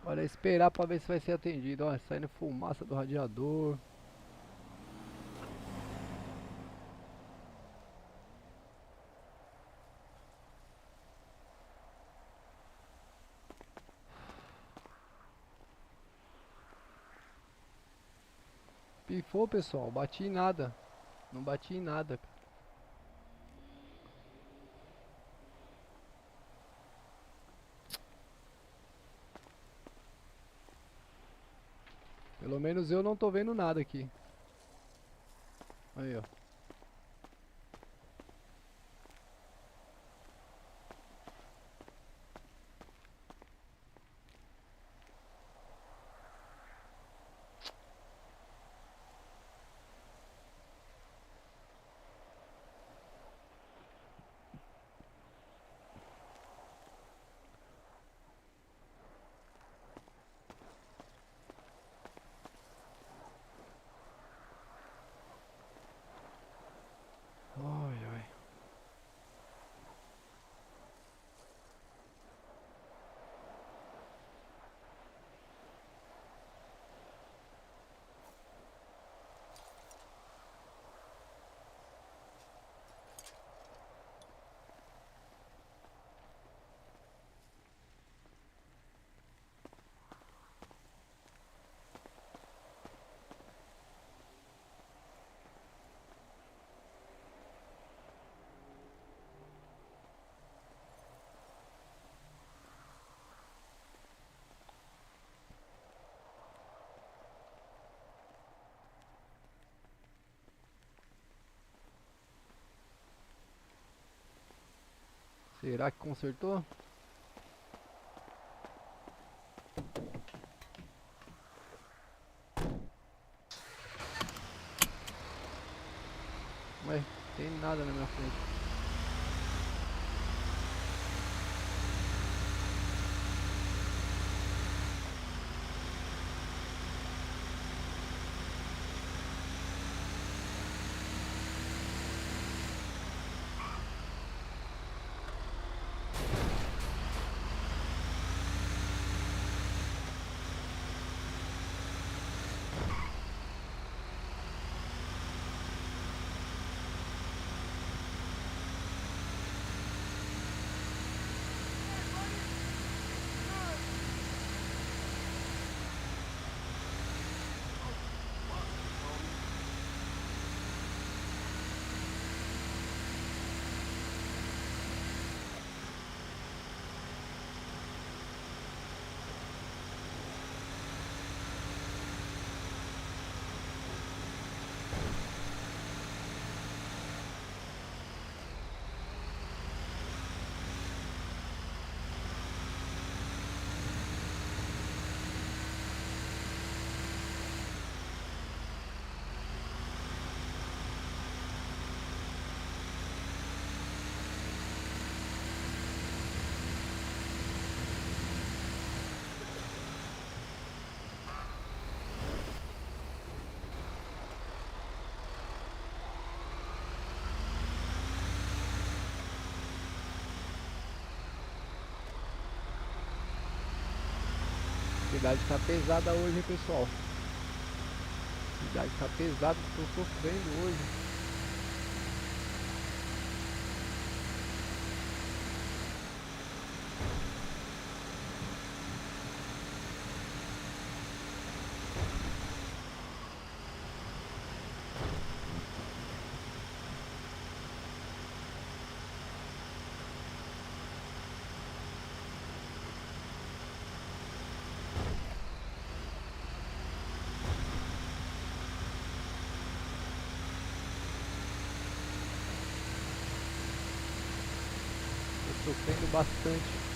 Olha, esperar pra ver se vai ser atendido. Ó, saindo fumaça do radiador. Pifou, pessoal. Bati em nada. Não bati em nada. Pelo menos eu não tô vendo nada aqui. Aí, ó. Ai, ai. Será que consertou? Ué, tem nada na minha frente. A cidade tá pesada hoje, hein, pessoal. A cidade tá pesada, tô sofrendo hoje. Tô sofrendo bastante.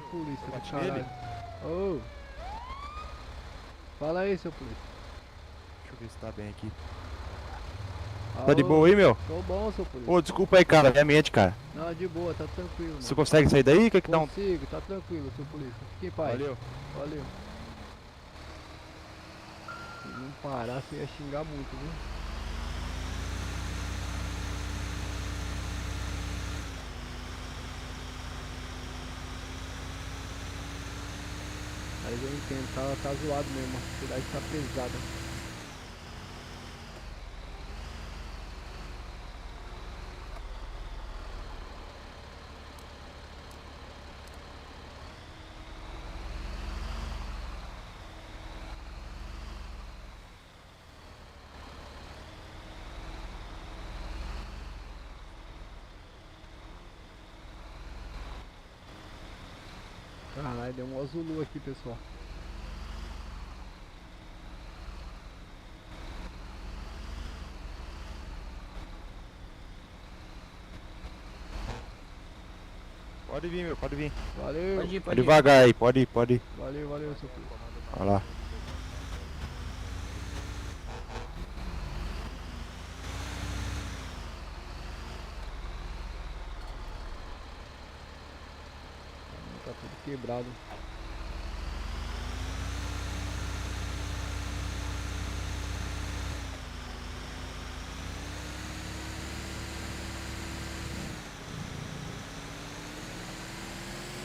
polícia do bate nele? caralho. Ô. Fala aí, seu polícia. Deixa eu ver se tá bem aqui. Alô? Tá de boa aí, meu? Tô bom, seu polícia. Ô, desculpa aí, cara, minha mente, cara. Não, de boa, tá tranquilo, mano. Você consegue sair daí? Quer que dá um... Consigo, tá tranquilo, seu polícia. Fique em paz. Valeu. Valeu. Se não parar, você ia xingar muito, viu? Mas eu entendo, tá zoado mesmo, a cidade tá pesada. Caralho, deu um Zulu aqui, pessoal. Pode vir, meu, pode vir. Valeu, Pode ir, Pode pode ir. devagar aí, pode ir, pode ir. valeu, seu polícia. Olha lá. Tá tudo quebrado.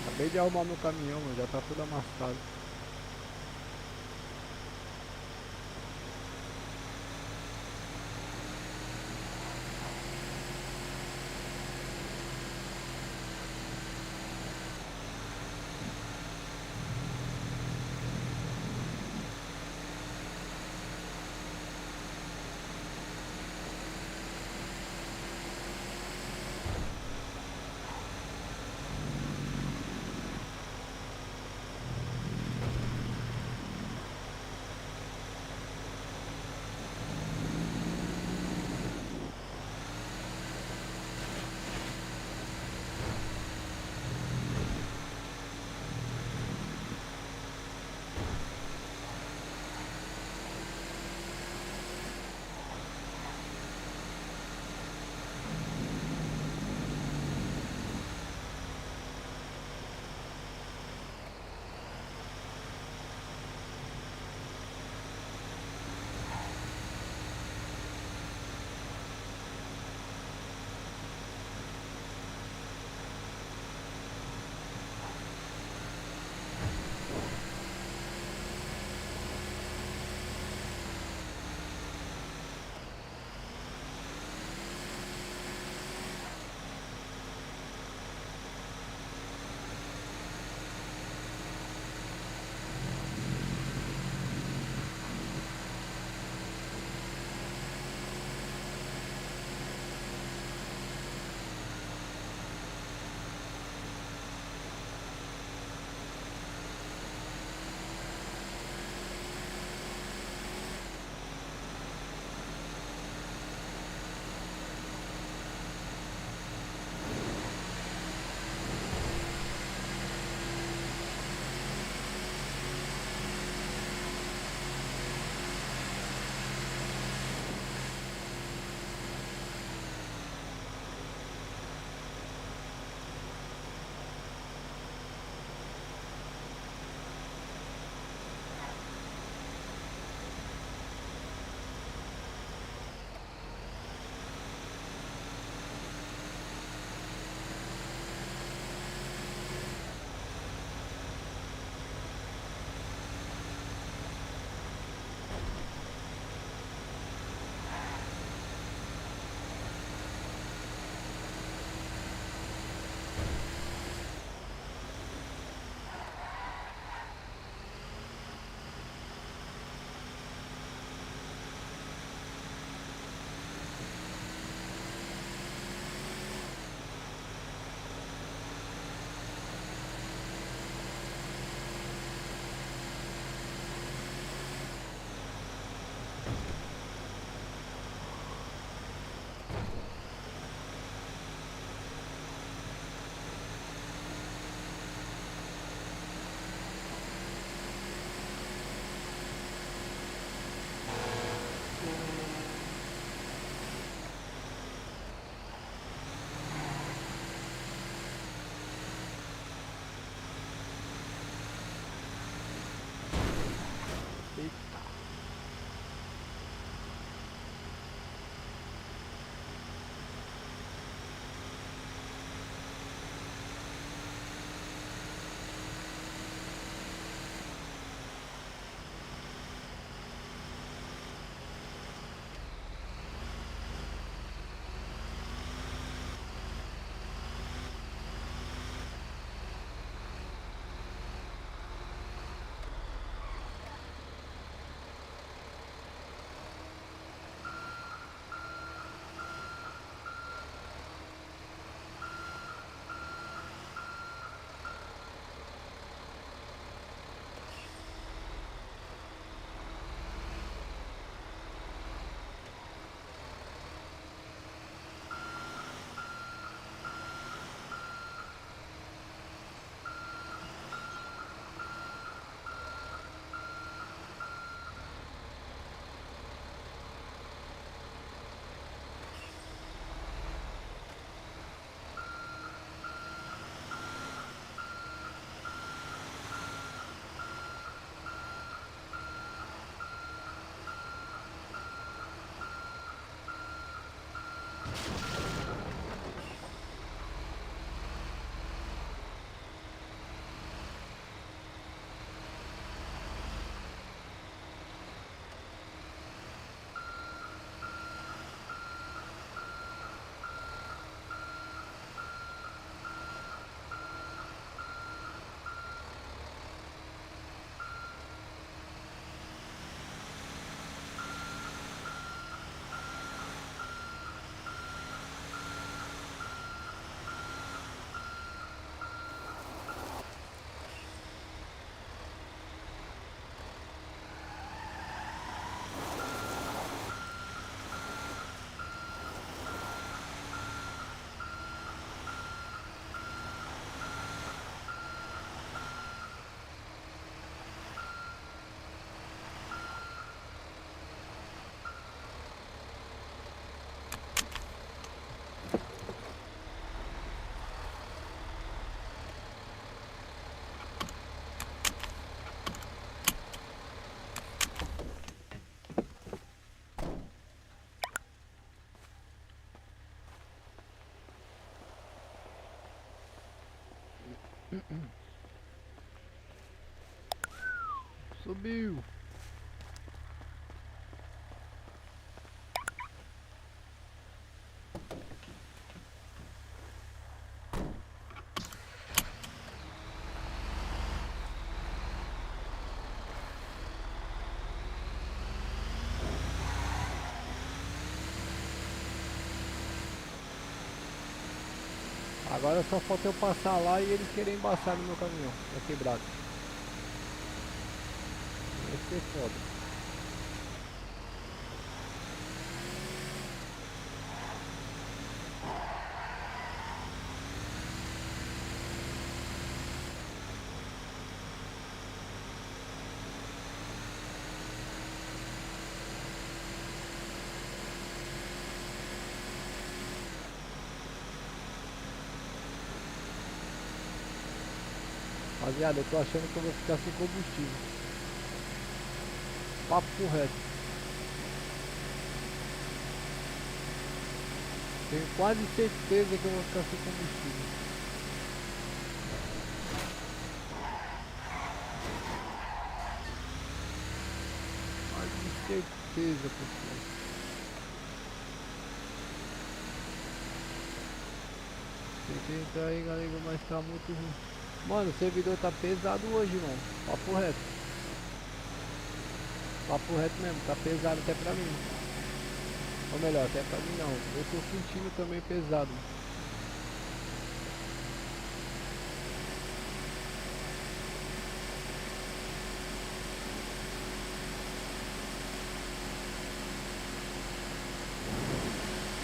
Acabei de arrumar meu caminhão, mano, já tá tudo amassado. Subiu. Agora só falta eu passar lá e eles querem embaçar no meu caminhão. Tá quebrado. Vai ser foda. Rapaziada, eu tô achando que eu vou ficar sem combustível. Papo reto. Tenho quase certeza que eu vou ficar sem combustível. Quase certeza, pessoal. Tem que entrar aí, galera, mas tá muito ruim. Mano, o servidor tá pesado hoje, irmão. Papo reto. Papo reto mesmo, tá pesado até pra mim. Ou melhor, até pra mim não. Eu tô sentindo também pesado.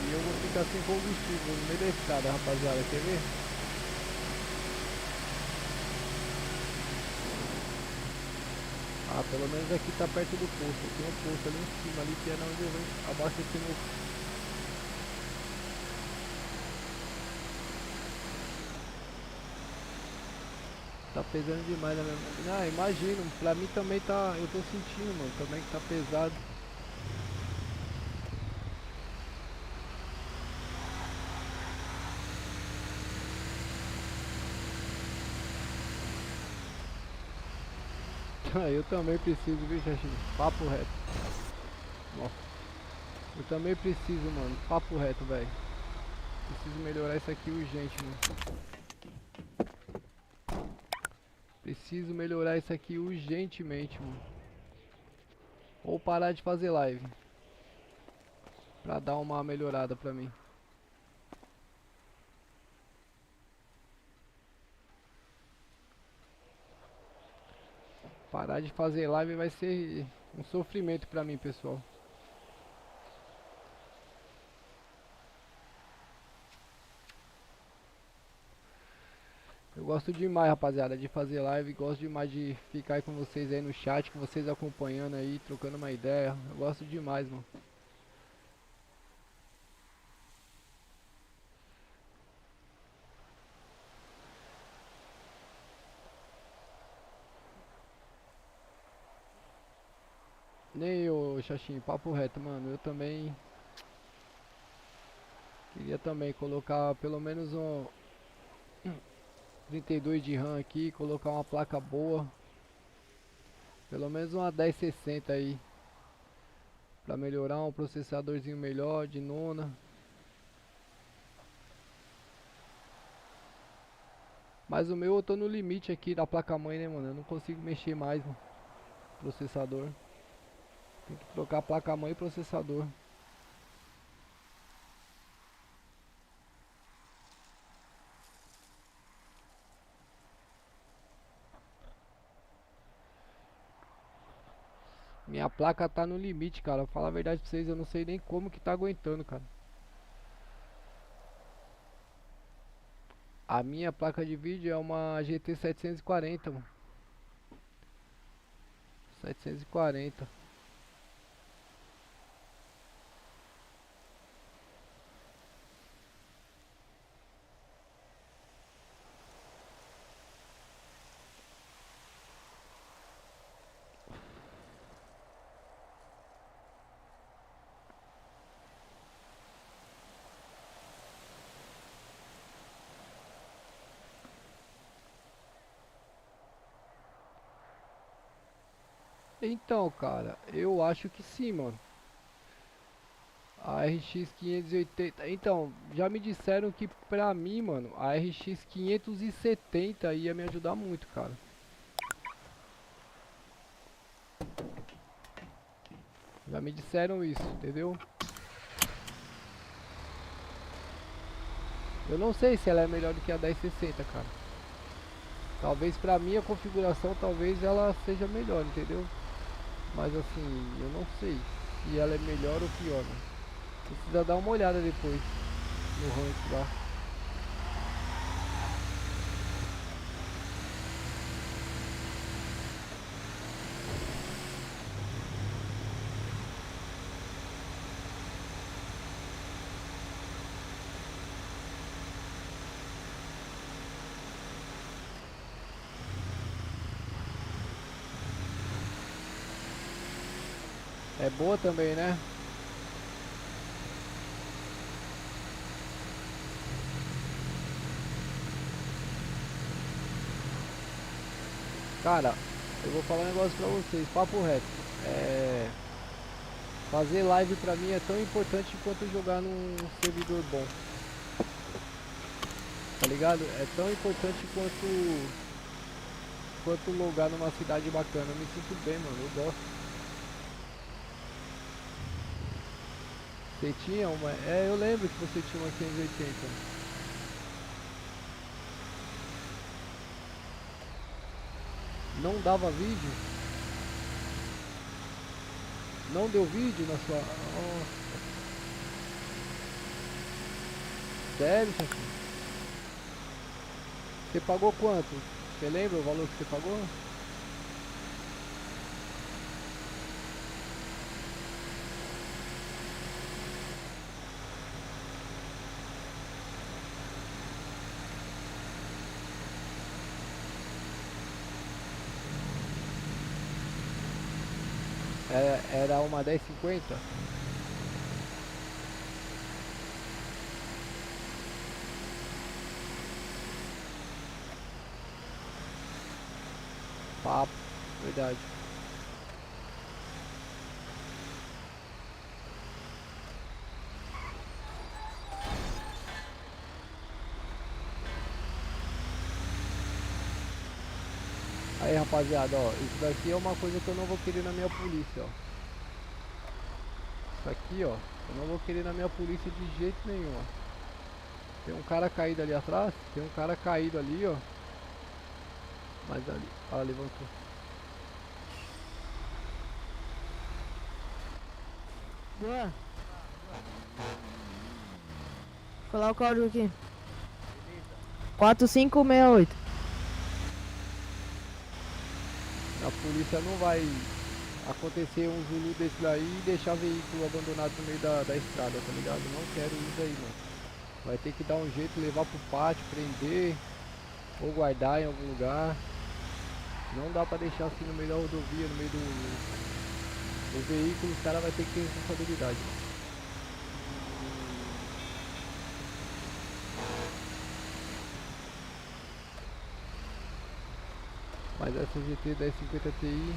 E eu vou ficar sem combustível no meio da estrada, rapaziada. Quer ver? Ah, pelo menos aqui tá perto do posto. Tem um posto ali em cima ali que é onde eu vou abastecer meu. Tá pesando demais na minha. Ah, imagino, pra mim também tá. Eu tô sentindo, mano, também que tá pesado. Eu também preciso, viu, Xaxim? Papo reto. Nossa. Eu também preciso, mano. Papo reto, velho. Preciso melhorar isso aqui urgente, mano. Preciso melhorar isso aqui urgentemente, mano. Ou parar de fazer live. Pra dar uma melhorada pra mim. Parar de fazer live vai ser um sofrimento pra mim, pessoal. Eu gosto demais, rapaziada, de fazer live. Gosto demais de ficar aí com vocês aí no chat, com vocês acompanhando aí, trocando uma ideia. Eu gosto demais, mano. Nem eu, Xaxim, papo reto, mano. Eu também queria também colocar pelo menos um 32 de RAM aqui, colocar uma placa boa. Pelo menos uma 1060 aí. Pra melhorar um processadorzinho melhor, de nona. Mas o meu eu tô no limite aqui da placa mãe, né, mano? Eu não consigo mexer mais no processador. Tem que trocar a placa mãe e processador. Minha placa tá no limite, cara. Vou falar a verdade pra vocês, eu não sei nem como que tá aguentando, cara. A minha placa de vídeo é uma GT 740, mano. 740. Então, cara, eu acho que sim, mano. A RX 580. Então, já me disseram que pra mim, mano, a RX 570 ia me ajudar muito, cara. Já me disseram isso, entendeu? Eu não sei se ela é melhor do que a 1060, cara. Talvez pra minha configuração, talvez ela seja melhor, entendeu? Mas assim, eu não sei se ela é melhor ou pior, mano. Precisa dar uma olhada depois no rank lá. É boa também, né? Cara, eu vou falar um negócio pra vocês, papo reto. Fazer live pra mim é tão importante quanto jogar num servidor bom. Tá ligado? É tão importante quanto logar numa cidade bacana. Eu me sinto bem, mano. Eu gosto. Você tinha uma? É, eu lembro que você tinha uma 580. Não dava vídeo? Não deu vídeo na sua... Nossa. Sério, Chacinho? Você pagou quanto? Você lembra o valor que você pagou? Era uma 1050? Papo, verdade. Aí, rapaziada, ó, isso daqui é uma coisa que eu não vou querer na minha polícia, ó. Isso aqui, ó, eu não vou querer na minha polícia de jeito nenhum, ó. Tem um cara caído ali atrás, tem um cara caído ali, ó. Mas ali, ah, levantou. Boa. Vou falar o código aqui. 4568. A polícia não vai acontecer um Zulu desse daí e deixar veículo abandonado no meio da estrada, tá ligado? Não quero isso aí, mano. Vai ter que dar um jeito, levar pro pátio, prender ou guardar em algum lugar. Não dá pra deixar assim no meio da rodovia, no meio do veículo, os caras vão ter que ter responsabilidade. Mas essa GT 1050 Ti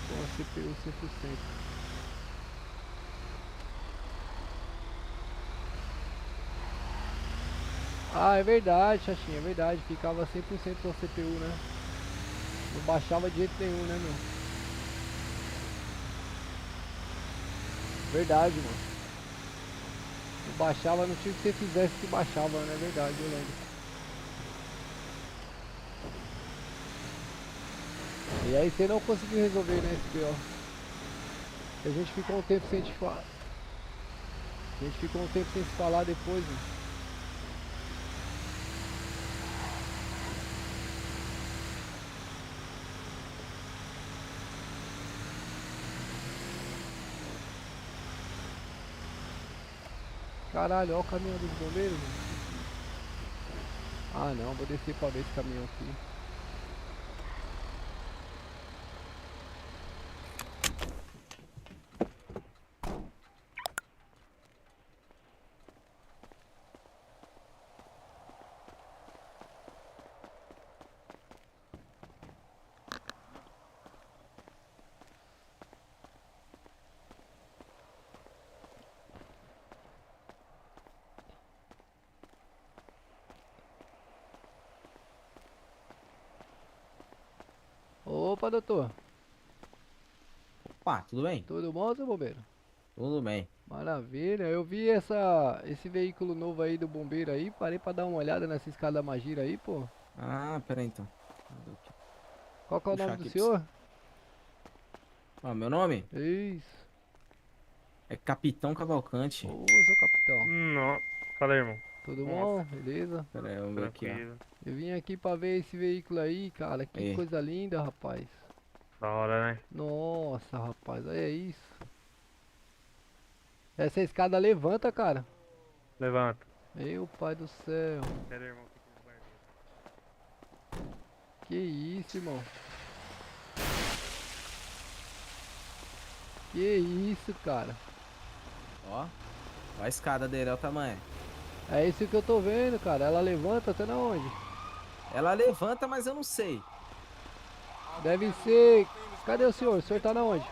com a CPU 100%. Ah, é verdade, Xaxinha, é verdade. Ficava 100% com a CPU, né? Não baixava de jeito nenhum, né, meu? Verdade, mano. Não baixava, não tinha o que você fizesse que baixava, né? Verdade, eu lembro. E aí você não conseguiu resolver, né, esse BO. A gente ficou um tempo sem te falar. A gente ficou um tempo sem se falar depois, mano. Caralho, olha o caminhão dos bombeiros, mano. Ah não, vou descer pra ver esse caminhão aqui. Opa, doutor. Opa, tudo bem? Tudo bom, seu bombeiro? Tudo bem. Maravilha. Eu vi esse veículo novo aí do bombeiro aí. Parei pra dar uma olhada nessa escada Magira aí, pô. Ah, pera aí então. Qual que é o Puxar nome do aqui pra senhor? Ah, meu nome Isso. é Capitão Cavalcante. Ô, seu capitão. Não. Fala aí, irmão. Tudo Nossa. bom? Beleza? Pera aí, vamos ver aqui, ó. Tranquilo. Eu vim aqui pra ver esse veículo aí, cara. Que Aí. coisa linda, rapaz. Da hora, né? Nossa, rapaz, olha isso. Essa escada levanta, cara. Levanta. Meu pai do céu. Pera aí, irmão. Que isso, irmão. Que isso, cara. Ó. Ó a escada dele, olha o tamanho. É isso que eu tô vendo, cara. Ela levanta até na onde? Ela levanta, mas eu não sei. Deve ser. Cadê o senhor? O senhor tá na onde?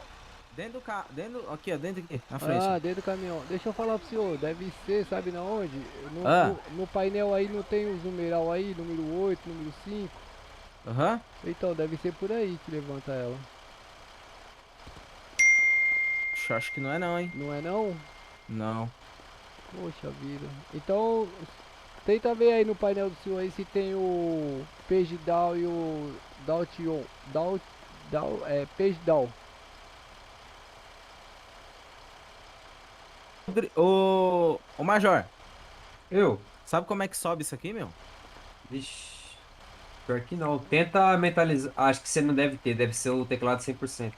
Dentro do carro. Aqui, ó, dentro aqui, na frente. Ah, dentro do caminhão. Deixa eu falar pro senhor. Deve ser, sabe na onde? No, Ah. no painel aí não tem os numeral aí, número 8, número 5. Aham. Então, deve ser por aí que levanta ela. Acho que não é não, hein? Não é não? Não. Poxa vida. Então, tenta ver aí no painel do senhor aí se tem o page down e o Daltion. Page down. Ô, Major, Eu? sabe como é que sobe isso aqui, meu? Vixe. Pior que não. Tenta mentalizar. Acho que você não deve ter. Deve ser o teclado 100%.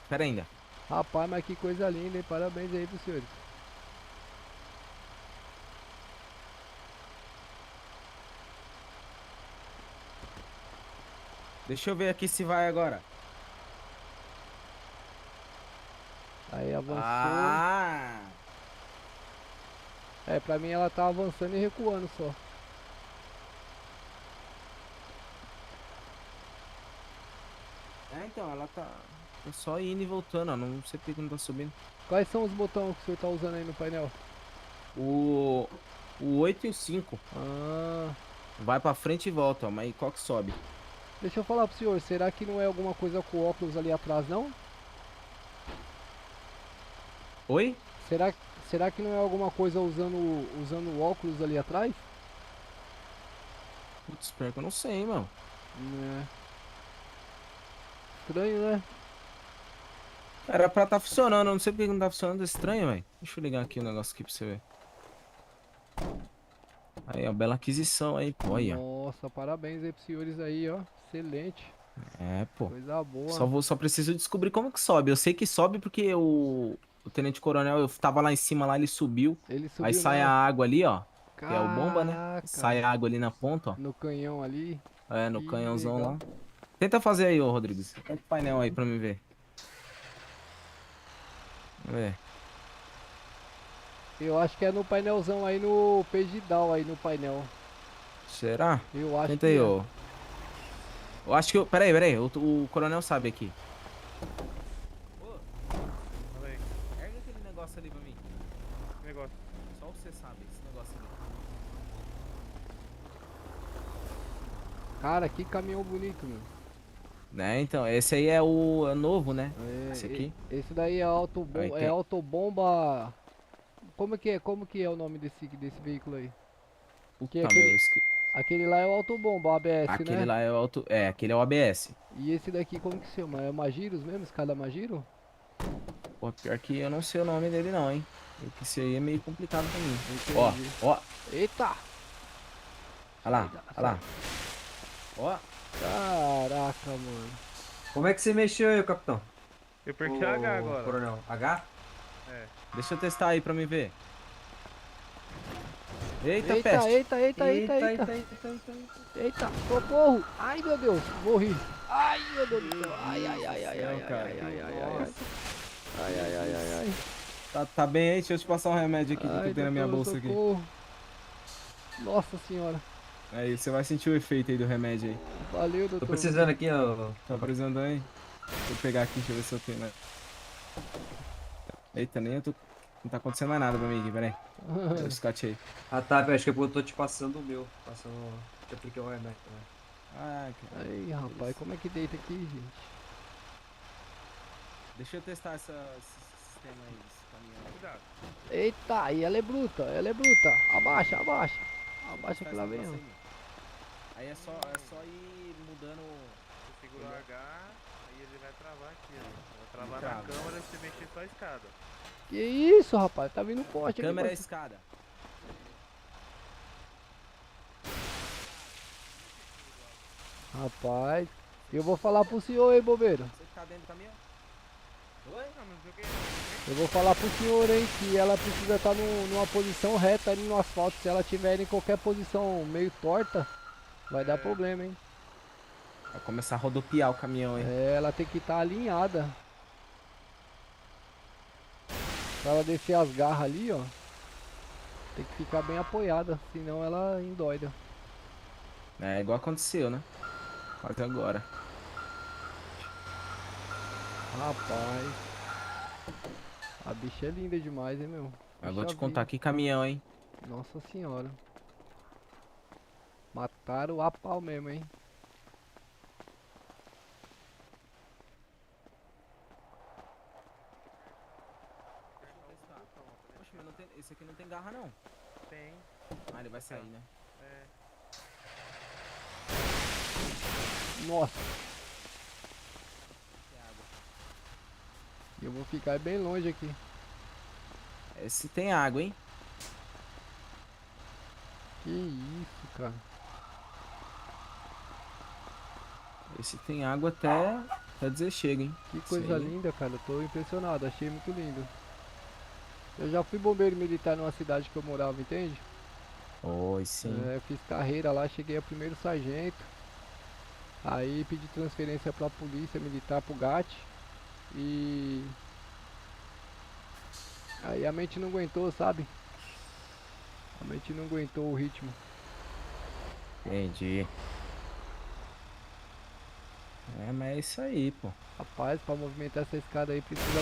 Pera ainda. Rapaz, mas que coisa linda, hein? Parabéns aí pros senhores. Deixa eu ver aqui se vai agora. Aí avançou. Ah! É, pra mim ela tá avançando e recuando só. É, então, ela tá só indo e voltando, ó. Não sei por que não tá subindo. Quais são os botões que o senhor tá usando aí no painel? O 8 e o 5. Ah, Vai pra frente e volta, ó. Mas qual que sobe? deixa eu falar pro senhor, será que não é alguma coisa com óculos ali atrás, não? Oi? Será que não é alguma coisa usando óculos ali atrás? Putz, pior que eu não sei, mano. É. Estranho, né? Era pra tá funcionando, eu não sei por que não tá funcionando, é estranho, velho. Deixa eu ligar aqui o negócio aqui pra você ver. Aí, ó, bela aquisição aí, pô, aí, ó. Nossa, parabéns aí pros senhores aí, ó. Excelente. É, pô. Coisa boa. Só preciso descobrir como que sobe. Eu sei que sobe porque o Tenente Coronel, eu tava lá em cima, lá ele subiu. Ele subiu Aí sai a água ali, ó. Que é o bomba, né? Caraca. Sai a água ali na ponta, ó. No canhão ali. É, no Que canhãozão legal. lá. Tenta fazer aí, ô Rodrigues. Pega o painel aí pra mim ver. Vamos ver. Eu acho que é no painelzão aí no page down aí no painel. Será? Eu acho Tenta que aí, é. ô. Eu acho que. Peraí. O coronel sabe aqui. Fala aí. Ergue aquele negócio ali pra mim. Que negócio. Só você sabe esse negócio ali. Cara, que caminhão bonito, meu. Né, então, esse aí é o novo, né? É, Esse aqui. Esse daí é Aí tem- autobomba. Como que é o nome desse veículo aí? Puta, aquele- meu, Aquele lá é o autobomba, ABS, aquele né? lá é o auto. É, aquele é o ABS. E esse daqui como que se chama? É Magiros mesmo? Escada Magiro? Pô, pior que eu não sei o nome dele não, hein? Porque esse aí é meio complicado pra mim. Entendi. Ó. Eita! Olha lá, olha lá. Ó. Caraca, mano. Como é que você mexeu aí, capitão? Eu perdi a H agora. Coronel. H? É. Deixa eu testar aí pra mim ver. Eita, Eita, peste. Eita, socorro! Ai, meu Deus, morri. Ai, meu Deus do céu. Ai. Tá bem aí? Deixa eu te passar um remédio aqui que Ai, eu tenho na minha doutor, bolsa aqui. socorro. Nossa senhora. Aí, você vai sentir o efeito aí do remédio aí. Valeu, Tô doutor. precisando aqui, ó. Tá precisando aí? Deixa eu pegar aqui, deixa eu ver se eu tenho, né? Eita, nem eu tô... Não tá acontecendo mais nada pra mim aqui, peraí. Eu escate aí. Ah tá, acho que eu tô te passando o meu. Te apliquei o remédio também. Ah, Aí, rapaz, como é que deita aqui, gente? deixa eu testar esse sistema aí, esse caminhão. Cuidado. Eita, aí ela é bruta, ela é bruta. Abaixa, abaixa. Abaixa Testar que lá esse vem. negócio Ó. aí, meu. Aí é só ir mudando. Você segura o H, aí ele vai travar aqui, ó. Vai travar Trava. na câmera se você mexer só a escada. Que isso, rapaz? Tá vindo forte aqui. Câmera e parceiro. escada. Rapaz, eu vou falar pro senhor aí, bobeiro. Você que tá dentro do caminhão? Oi? Não, mas o que? Eu vou falar pro senhor, hein, que ela precisa estar numa posição reta ali no asfalto. Se ela tiver em qualquer posição meio torta, vai dar problema, hein. Vai começar a rodopiar o caminhão, hein? É, ela tem que estar alinhada. Pra ela descer as garras ali, ó. Tem que ficar bem apoiada, senão ela endoida. É igual aconteceu, né? Quase agora. Rapaz. A bicha é linda demais, hein, meu. Eu vou te Puxa contar vida. que caminhão, hein? Nossa senhora. Mataram a pau mesmo, hein. Poxa, mas não tem, esse aqui não tem garra, não. Tem. Ah, ele vai sair, né? É. Nossa. Eu vou ficar bem longe aqui. Esse tem água, hein? Que isso, cara. Esse tem água até dizer chega, hein? Que Isso coisa aí. linda, cara. Eu tô impressionado. Achei muito lindo. Eu já fui bombeiro militar numa cidade que eu morava, entende? Oi, sim. É, fiz carreira lá, cheguei a primeiro sargento. Aí pedi transferência pra polícia militar, pro GAT. E... aí a mente não aguentou, sabe? A mente não aguentou o ritmo. Entendi. É, mas é isso aí, pô. Rapaz, pra movimentar essa escada aí precisa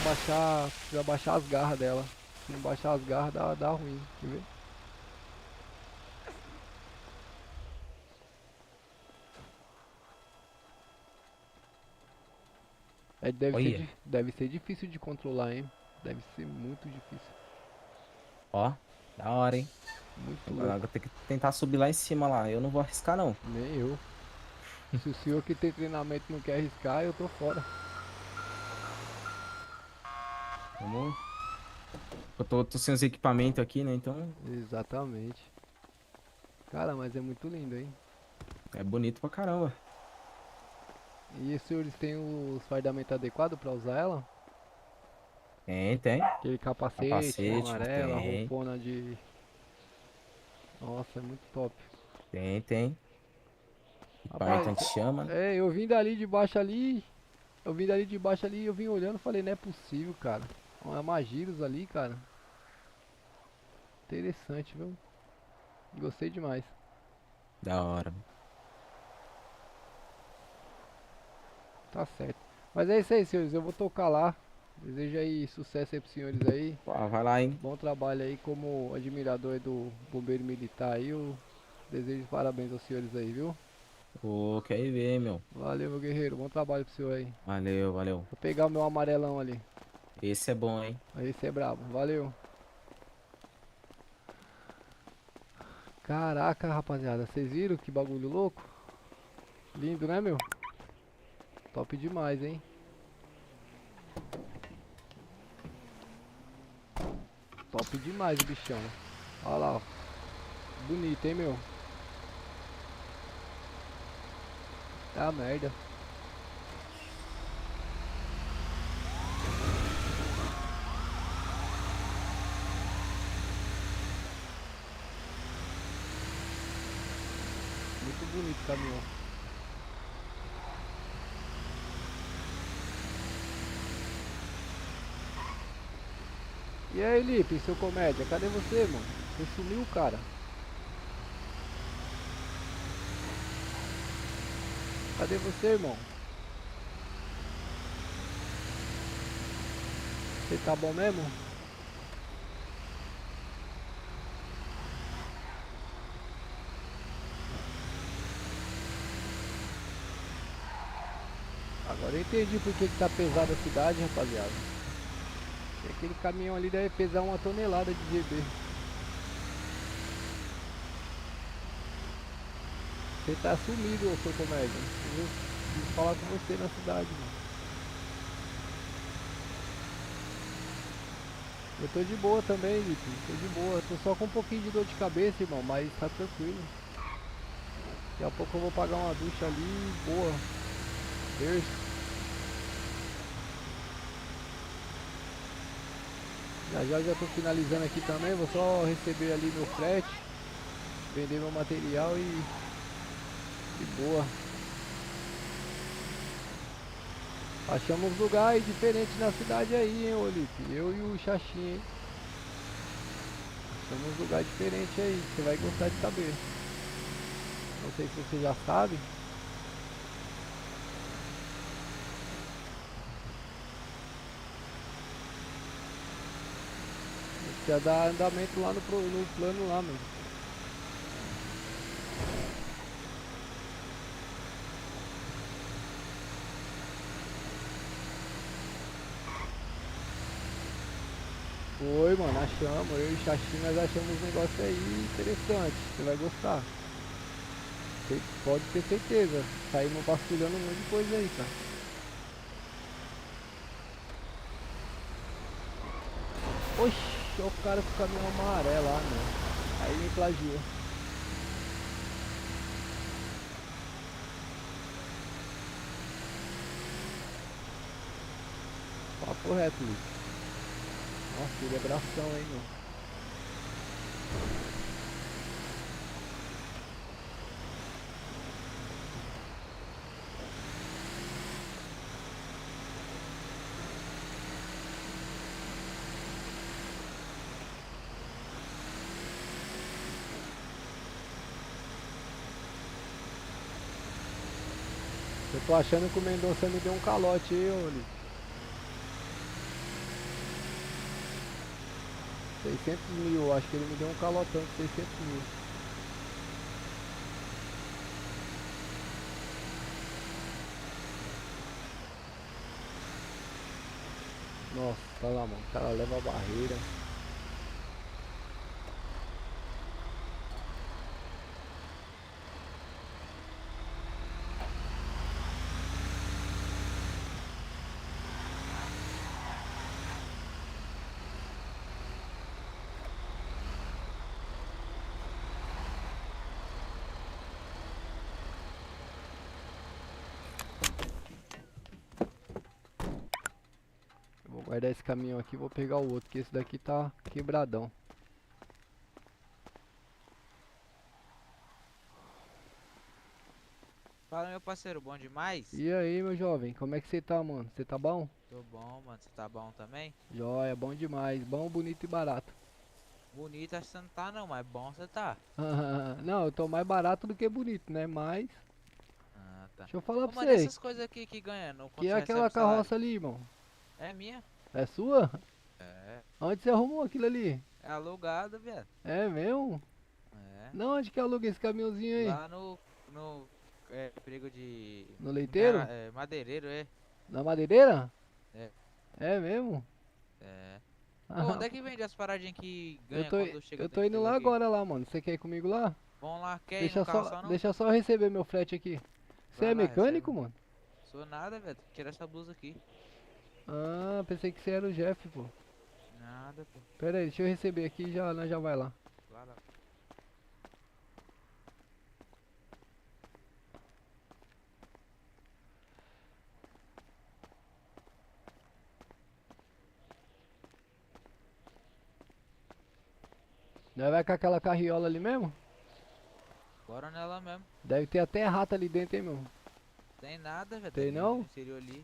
baixar as garras dela. Se não baixar as garras dá ruim, quer ver? É, Olha. deve ser difícil de controlar, hein? Deve ser muito difícil. Ó, da hora, hein? Muito Agora louco. eu tenho que tentar subir lá em cima lá. Eu não vou arriscar, não. Nem eu. Se o senhor que tem treinamento não quer arriscar, eu tô fora. Vamos. Eu tô sem os equipamentos aqui, né? Então Exatamente. Cara, mas é muito lindo, hein? é bonito pra caramba. E os senhores têm os fardamentos adequados pra usar ela? Tem. Aquele capacete Capacete, amarelo, a tem. roupona de... Nossa, é muito top. Tem. Rapaz, Equipamento anti-chama, né? é, eu vim dali de baixo ali. Eu vim dali de baixo ali, eu vim olhando, falei, não é possível, cara. Olha Magiros ali, cara. Interessante, viu? Gostei demais. Da hora. Tá certo. Mas é isso aí, senhores. Eu vou tocar lá. Desejo aí sucesso aí pros senhores aí. Pô, vai lá, hein? Bom trabalho aí como admirador aí do bombeiro militar aí. Eu desejo parabéns aos senhores aí, viu? Ô, quer ir ver, meu. Valeu, meu guerreiro. Bom trabalho pro senhor aí. Valeu. Vou pegar o meu amarelão ali. Esse é bom, hein? Esse é brabo. Valeu. Caraca, rapaziada. Vocês viram que bagulho louco? Lindo, né, meu? Top demais, hein? Top demais o bichão. Olha lá, ó. Bonito, hein, meu? Tá merda. Muito bonito o caminhão. E aí, Lipe, seu comédia, cadê você, mano? Você sumiu, cara. Cadê você, irmão? Você tá bom mesmo? Agora eu entendi por que tá pesada a cidade, rapaziada. Aquele caminhão ali deve pesar 1 tonelada de GB. Você tá sumido, ô seu comédia. Eu preciso falar com você na cidade, mano. Eu tô de boa também, Lipe. Tô de boa. Tô só com um pouquinho de dor de cabeça, irmão, mas tá tranquilo. Daqui a pouco eu vou pagar uma ducha ali, boa. Terça. Já tô finalizando aqui também, vou só receber ali meu frete, vender meu material e boa. Achamos lugar diferente na cidade aí, hein, Olipe? Eu e o Xaxim, hein? Achamos lugar diferente aí, você vai gostar de saber. Não sei se você já sabe. Já dá andamento lá no plano lá, meu. Foi, mano, achamos. Eu e o Xaxim, nós achamos um negócio aí interessante. Você vai gostar. Você pode ter certeza. Saímos vasculhando um monte de coisa aí, cara. Oxi. Olha o cara com o caminhão amarelo lá, meu. Aí me plagiou. Papo reto, Luiz. Nossa, ele é bração, hein, meu. Eu tô achando que o Mendonça me deu um calote aí, ô Lipe. 600 mil, acho que ele me deu um calotão de 600 mil. Nossa, tá lá, mano. O cara leva a barreira. Vou guardar esse caminhão aqui e vou pegar o outro, que esse daqui tá quebradão. Fala, meu parceiro, bom demais? E aí, meu jovem, como é que você tá, mano? Você tá bom? Tô bom, mano, você tá bom também? Joia, bom demais. Bom, bonito e barato. Bonito acho que você não tá não, mas bom você tá. Não, eu tô mais barato do que bonito, né? Mas, Ah, tá. deixa eu falar Ô, pra mano, você. essas coisas aqui que ganha, não Que é aquela carroça ali, irmão? É minha? É sua? É. Onde você arrumou aquilo ali? É alugado, viado. É mesmo? É. Não, onde que aluga esse caminhãozinho aí? Lá no perigo de... No leiteiro? É, madeireiro, é. Na madeireira? É. É mesmo? É. Pô, onde é que vende as paradinhas que ganha Eu tô, quando chega eu tô dentro indo lá daqui? agora lá, mano. Você quer ir comigo lá? Vamos lá, quer ir no carro só não? Deixa só eu receber meu frete aqui. Você Vai é lá, mecânico, recebe. mano? Sou nada, velho. Tira essa blusa aqui. Ah, pensei que você era o Jeff, pô. Nada, pô. Pera aí, deixa eu receber aqui e nós já vai lá. Vai lá. Nós vai com aquela carriola ali mesmo? Bora nela mesmo. Deve ter até rato ali dentro, hein, meu? Tem nada, velho. Tem não? No interior ali.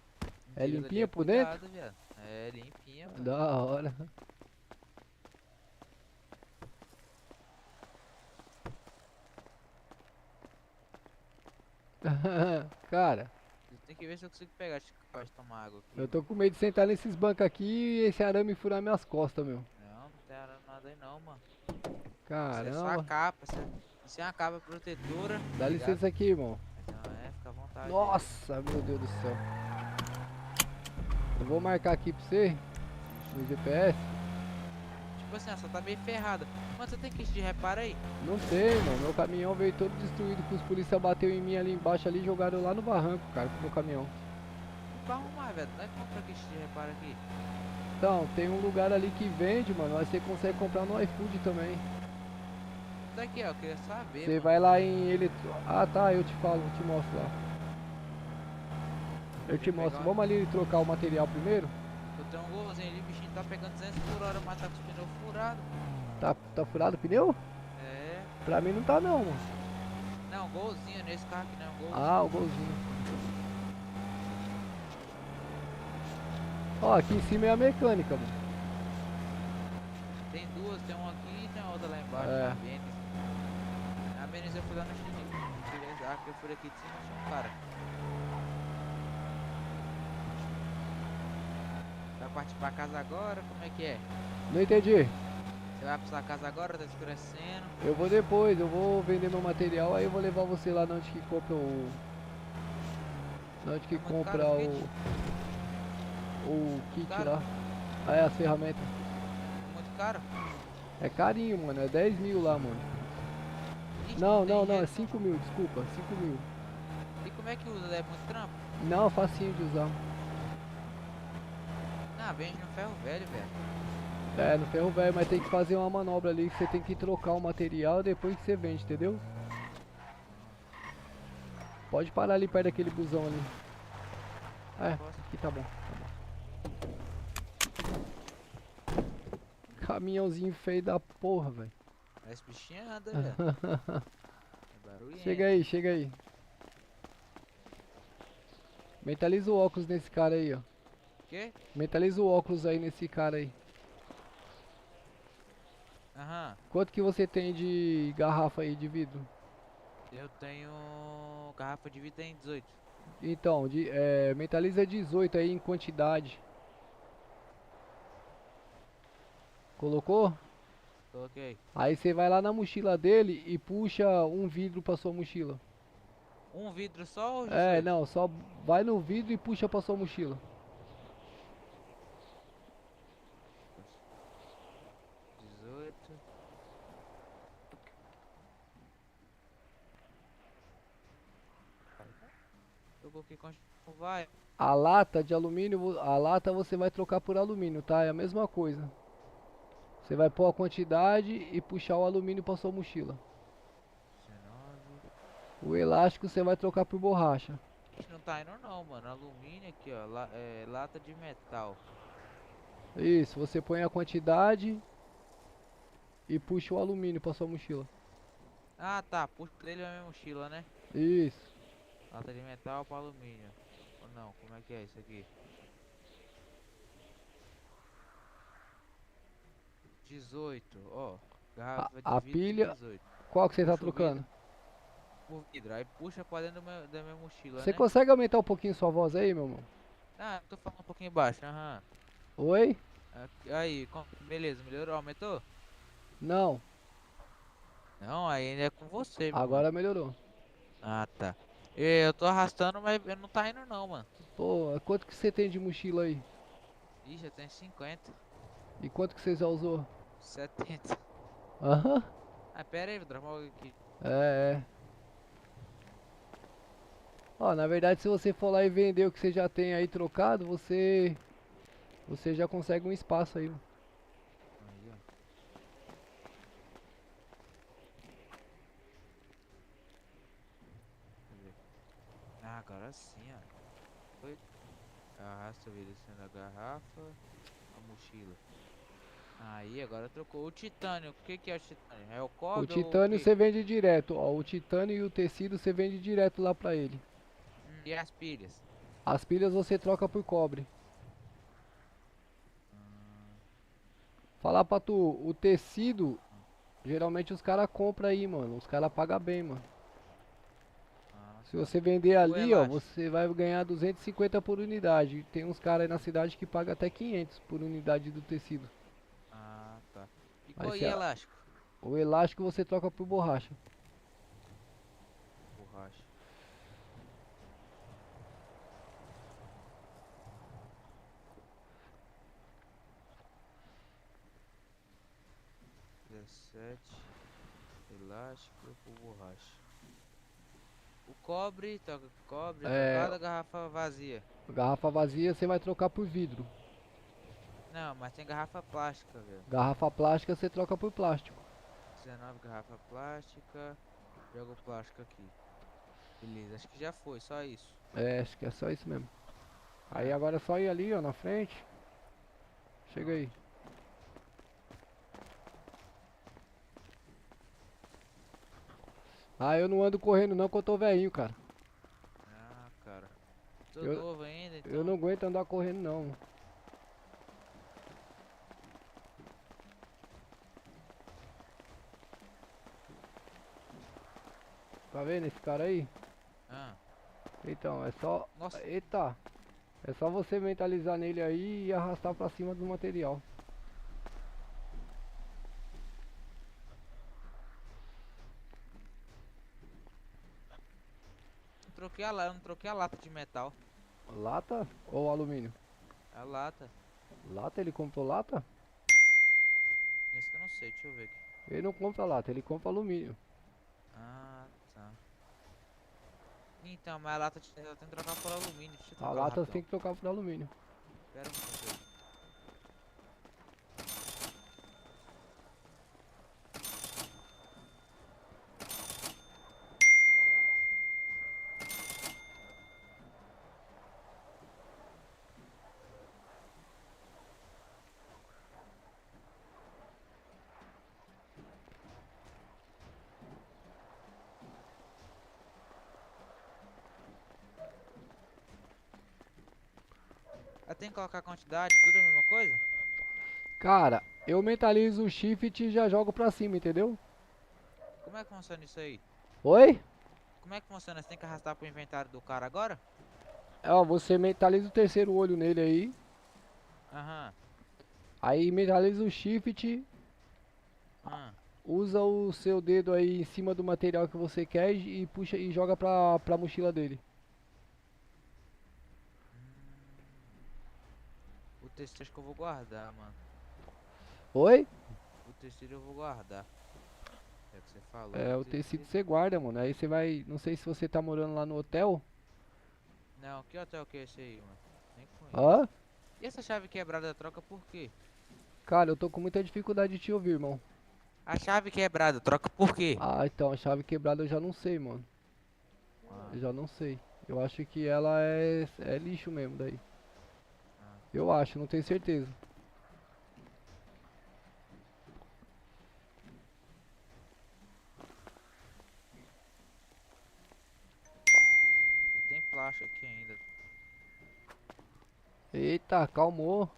É Interior limpinha ali por cuidado, viado. É limpinha, mano. Da hora. Cara, Tem que ver se eu consigo pegar. Acho que pode tomar água aqui. eu tô com medo de sentar nesses bancos aqui e esse arame furar minhas costas, meu. Não, não tem arame nada aí não, mano. Isso é só a Caramba. capa. Isso é uma capa protetora. Dá tá licença aqui, irmão. ligado? Não, fica à vontade. Nossa, meu Deus do céu. Eu vou marcar aqui pra você no GPS. Tipo assim, essa tá meio ferrada. Mano, você tem kit de reparo aí? Não sei, mano. Meu caminhão veio todo destruído, que os polícia bateu em mim ali embaixo ali e jogaram lá no barranco, cara, com o meu caminhão. Pra arrumar, velho. Não é que compra kit de reparo aqui. Então, tem um lugar ali que vende, mano, mas você consegue comprar no iFood também. Isso aqui, ó, eu queria saber. Você mano. vai lá em Ah, tá, eu te falo, eu te mostro lá. Eu te mostro. Vamos ali trocar o material primeiro? Eu tenho um golzinho ali, o bichinho tá pegando 200 por hora, mas tá com os pneus furados. Tá furado o pneu? É. Pra mim não tá não, mano. Não, golzinho nesse carro aqui, não, golzinho. Ah, o golzinho. Ó, aqui em cima é a mecânica, mano. Tem duas, tem uma aqui e tem a outra lá embaixo, É. na Vênice. Na Vênice eu fui lá no Chile. Ah, que eu fui aqui de cima, tinha um cara. Vai partir pra casa agora? Como é que é? Não entendi. Você vai pra sua casa agora? Tá escurecendo? Eu vou depois, eu vou vender meu material, aí eu vou levar você lá onde que compra o... Onde que Tá muito compra caro o o... kit? O kit Caro? lá. Ah, é as ferramentas. Muito caro? É carinho, mano, é 10 mil lá, mano. Ixi, Não, tem não, não, dinheiro, é 5 mil, desculpa, 5 mil. E como é que usa? É muito trampo? Não, facinho de usar. Ah, vende no ferro velho, velho. É, no ferro velho, mas tem que fazer uma manobra ali que você tem que trocar o material depois que você vende, entendeu? Pode parar ali perto daquele busão ali. É, aqui tá bom. Caminhãozinho feio da porra, velho. Esse bichinho anda, velho. É barulhento. Chega aí, chega aí. Mentaliza o óculos nesse cara aí, ó. Quê? Mentaliza o óculos aí nesse cara aí. Aham. Quanto que você tem de garrafa aí de vidro? Eu tenho garrafa de vidro em 18. Então, mentaliza 18 aí em quantidade. Colocou? Coloquei. Aí você vai lá na mochila dele e puxa um vidro pra sua mochila. Um vidro só ou 18? É, não, só vai no vidro e puxa pra sua mochila. 18. Eu coloquei com... Vai. A lata de alumínio, a lata você vai trocar por alumínio, tá? É a mesma coisa. Você vai pôr a quantidade e puxar o alumínio pra sua mochila. 19. O elástico você vai trocar por borracha. Não tá indo não, mano. Alumínio aqui, ó. Lata de metal. Isso, você põe a quantidade e puxa o alumínio pra sua mochila. Ah, tá. Puxa dele a minha mochila, né? Isso. Lata de metal para alumínio. Ou não, como é que é isso aqui? 18, ó. Garrafa A de vidro pilha, 18. qual que você tá Puxa o trocando? Por vidro. Aí puxa pra dentro da minha mochila, Você né? consegue aumentar um pouquinho sua voz aí, meu irmão? Ah, tô falando um pouquinho baixo, aham. Oi? Aí, beleza, melhorou? Aumentou? Não, Não, aí ainda é com você, meu agora mano. melhorou. Ah, tá. Eu tô arrastando, mas não tá indo não, mano. Pô, quanto que você tem de mochila aí? Ixi, eu tenho 50. E quanto que você já usou? 70. Aham. Ah, pera aí, vou dropar algo aqui. É. Ó, na verdade, se você for lá e vender o que você já tem aí trocado, você já consegue um espaço aí. Aí, ó. Deixa eu ver. Ah, agora sim, ó. Foi. Arrasta o vidro descendo a garrafa. A mochila. Aí, agora trocou. O titânio, o que que é o titânio? É o cobre O titânio ou o quê? você vende direto, ó. O titânio e o tecido você vende direto lá pra ele. E as pilhas? As pilhas você troca por cobre. Falar pra tu, o tecido, geralmente os caras compram aí, mano. Os caras pagam bem, mano. Se você vender ali, ó, elástico? você vai ganhar 250 por unidade. Tem uns caras aí na cidade que pagam até 500 por unidade do tecido. Ah, tá. E Aí qual cê- é elástico? O elástico você troca por borracha. 17. Elástico por borracha. O cobre, toca cobre, trocada, garrafa vazia. Garrafa vazia você vai trocar por vidro. Não, mas tem garrafa plástica, velho. Garrafa plástica você troca por plástico. 19 garrafa plástica. Joga o plástico aqui. Beleza, acho que já foi, só isso. É, acho que é só isso mesmo. Aí agora é só ir ali, ó, na frente. Chega aí. Ah, eu não ando correndo não, que eu tô velhinho, cara. Ah, cara. Tô Eu- novo ainda, então. Eu não aguento andar correndo não. Tá vendo esse cara aí? Ah, Então, é só... nossa, Eita! É só você mentalizar nele aí e arrastar pra cima do material. eu não troquei a lata de metal. Lata ou alumínio? A lata. Lata? Ele comprou lata? Esse que eu não sei, deixa eu ver aqui. Ele não compra lata, ele compra alumínio. Ah, tá. Então, mas a lata eu tenho que trocar por alumínio. Deixa eu A trocar lata rapidão. você tem que trocar por alumínio. Pera um minuto. Eu tenho que colocar a quantidade, tudo a mesma coisa? Cara, eu mentalizo o shift e já jogo pra cima, entendeu? Como é que funciona isso aí? Oi? Como é que funciona? Você tem que arrastar pro inventário do cara agora? Ó, você mentaliza o terceiro olho nele aí. Aham. Aí mentaliza o shift. Usa o seu dedo aí em cima do material que você quer e puxa e joga pra mochila dele. O tecido acho que eu vou guardar, mano. Oi? O tecido eu vou guardar. É o que você falou. É, o tecido você guarda, mano. Aí você vai. Não sei se você tá morando lá no hotel. Não, que hotel que é esse aí, mano? Nem conheço. Hã? E essa chave quebrada troca por quê? Cara, eu tô com muita dificuldade de te ouvir, irmão. A chave quebrada troca por quê? Ah, então a chave quebrada eu já não sei, mano. Eu já não sei. Eu acho que ela é lixo mesmo daí. Eu acho, não tenho certeza. Tem plástico aqui ainda. Eita, calmou.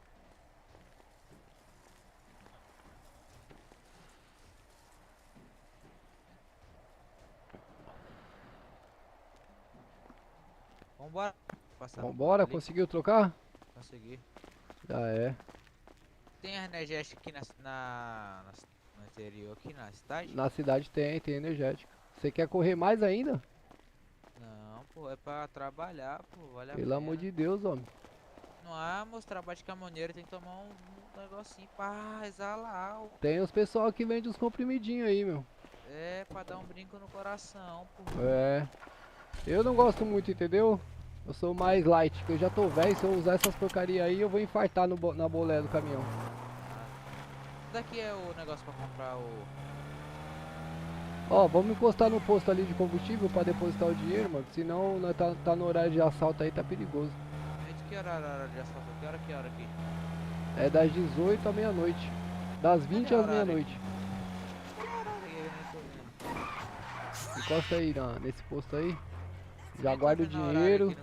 Vambora. Passar Vambora, ali. conseguiu trocar? Consegui. Já é. Tem energética aqui no interior, aqui na cidade? Na cidade tem energética. Você quer correr mais ainda? Não, pô, é pra trabalhar, pô, vale a Pelo pena. amor de Deus, homem. Não é, moço, trabalho de caminhoneiro, tem que tomar um negocinho pra exalar. Tem os pessoal que vende uns comprimidinhos aí, meu. É, pra dar um brinco no coração, pô. É. Eu não gosto muito, entendeu? Eu sou mais light, que eu já tô velho. Se eu usar essas porcaria aí, eu vou infartar na bolé do caminhão. Daqui é o negócio pra comprar o... Ó, vamos encostar no posto ali de combustível pra depositar o dinheiro, mano. Senão nós tá no horário de assalto aí, tá perigoso. É de que hora de assalto? Que hora aqui? É das 18 à meia-noite. Das 20 às meia-noite. Encosta aí nesse posto aí. Já guarda o dinheiro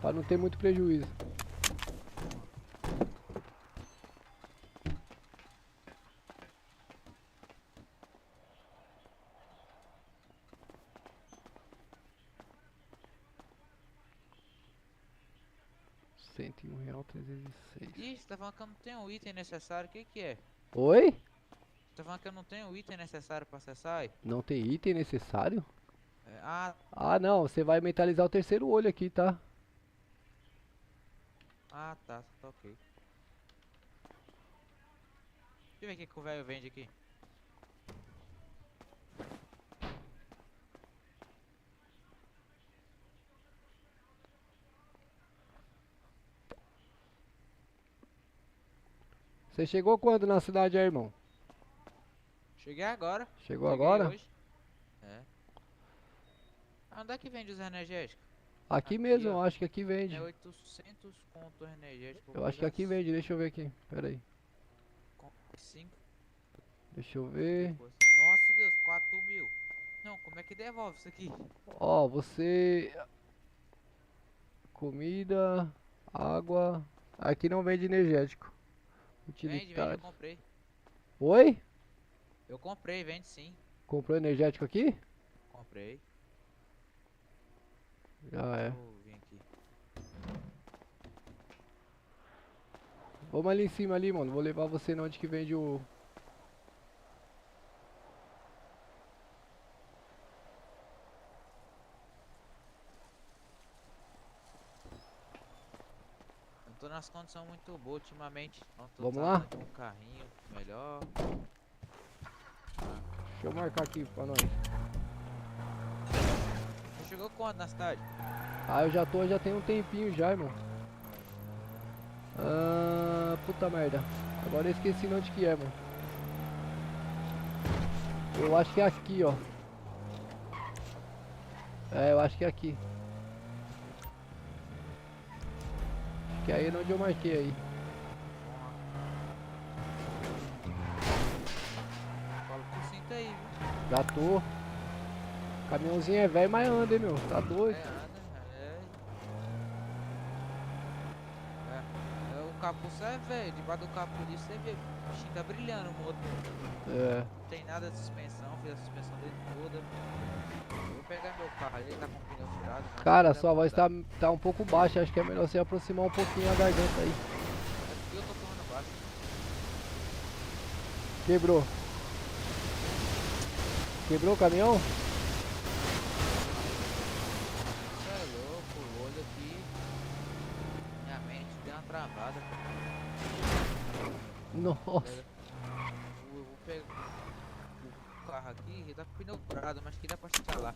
pra não ter muito prejuízo. R$101,306. Ih, você tá falando que eu não tenho o item necessário, o que que é? Oi? Você tá falando que eu não tenho o item necessário pra acessar aí? Não tem item necessário? É, ah, Ah, não. Você vai mentalizar o terceiro olho aqui, tá? tá ok. Deixa eu ver o que o velho vende aqui. Você chegou quando na cidade aí, irmão? Cheguei agora. Chegou Cheguei agora? hoje. É. Onde é que vende os energéticos? Aqui Aqui, mesmo, ó. eu acho que aqui vende. É 800 conto energético. Eu acho que aqui vende, deixa eu ver aqui. Pera aí. 5. Deixa eu ver. Nossa Deus, 4.000. Não, como é que devolve isso aqui? Ó, você. Comida, água. Aqui não vende energético. Vende, eu Utilitário. comprei. Oi? Eu comprei, vende sim. Comprou energético aqui? Comprei. Já é. Vou vir aqui. Vamos ali em cima ali, mano. Vou levar você na onde que vende o. Não tô nas condições muito boas ultimamente. Não tô Vamos lá? precisando de um carrinho melhor. Deixa eu marcar aqui pra nós. Você chegou quando na cidade? Ah, eu já tem um tempinho já, irmão. Ah, puta merda. Agora eu esqueci onde que é, mano. Eu acho que é aqui, ó. É, eu acho que é aqui. Acho que aí é onde eu marquei aí. Fala com cinto aí, viu? Já tô. Caminhãozinho é velho, mas anda, hein, meu. Tá doido. É, anda, o capô só é velho. Debaixo do capô disso você vê. O bichinho tá brilhando o motor. É. Não tem nada de suspensão, fiz a suspensão dele toda. Eu vou pegar meu carro ali, ele tá com o pneu furado. mas Cara, não dá sua pra voz mudar. tá um pouco baixa. Acho que é melhor você aproximar um pouquinho a garganta aí. Eu tô falando baixo. Quebrou. Quebrou o caminhão? Você é louco, o olho aqui. Minha mente deu uma travada. Nossa. Eu vou pegar o carro aqui, ele tá com o pneu furado, mas que dá pra instalar.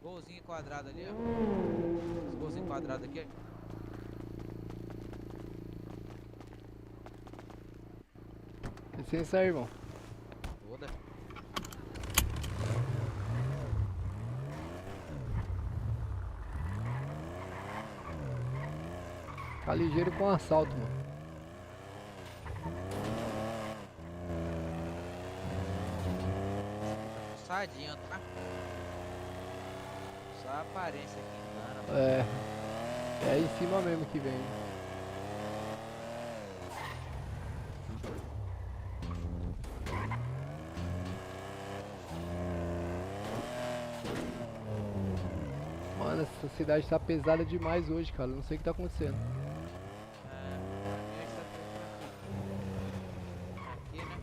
Golzinho quadrado ali, ó. Esse golzinho quadrado aqui, ó. Licença aí, irmão. Toda. Tá ligeiro com assalto, mano. Sadinho, tá? Só a aparência aqui, engana. É. É aí em cima mesmo que vem. Mano, essa cidade tá pesada demais hoje, cara. Eu não sei o que tá acontecendo. Aqui, né?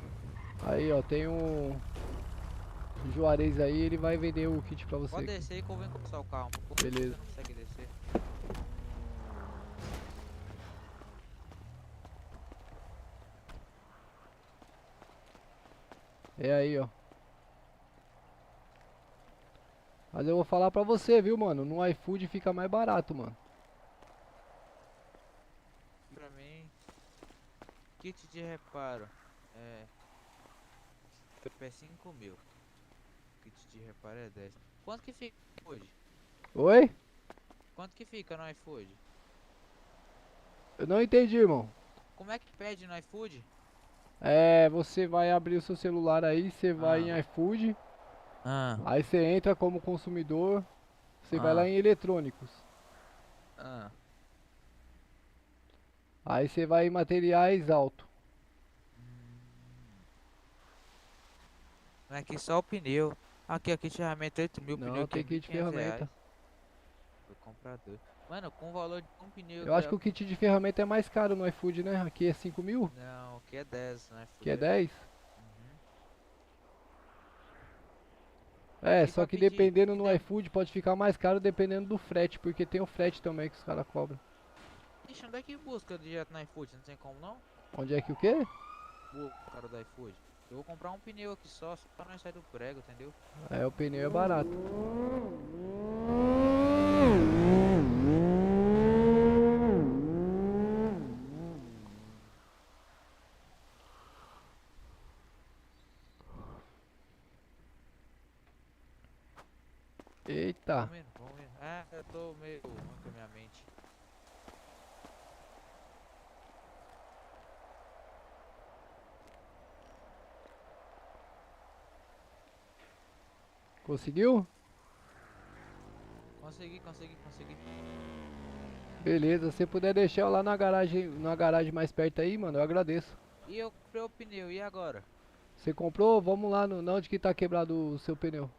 Aí, ó, tem um Juarez aí, ele vai vender o kit pra você. Pode descer aí que eu venho encostar o carro. Pô, Beleza. Você não consegue descer. É aí, ó. Mas eu vou falar pra você, viu, mano? No iFood fica mais barato, mano. Pra mim, kit de reparo é 5.000. Kit de reparo é 10. Quanto que fica hoje? Oi? Quanto que fica no iFood? Eu não entendi, irmão. Como é que pede no iFood? É, você vai abrir o seu celular aí, você vai Ah. em iFood, Ah, aí você entra como consumidor, você vai Ah. lá em eletrônicos. ah. Aí você vai em materiais alto. Aqui só o pneu. Aqui, ó, kit de ferramenta 8.000, Não, pneu tem aqui é kit de 1.500 ferramenta. reais. Vou comprar dois. Mano, com o valor de um pneu... Eu acho que o kit de ferramenta é mais caro no iFood, né? Aqui é 5 mil, Não, aqui é 10, né? aqui é 10. Uhum. É, Aqui só pra que pedir, dependendo no né? iFood pode ficar mais caro dependendo do frete, porque tem o frete também que os caras cobram. Ixi, onde é que busca direto no iFood? Não tem como não? Onde é que o quê? O cara do iFood. Eu vou comprar um pneu aqui só pra não sair do prego, entendeu? É, o pneu é barato. Eita. Vamos indo, vamos indo. É, eu tô meio ruim com a minha mente. Conseguiu? Consegui. Beleza, se puder deixar eu lá na garagem mais perto aí, mano, eu agradeço. E eu comprei o pneu, e agora? Você comprou? Vamos lá no onde que tá quebrado o seu pneu.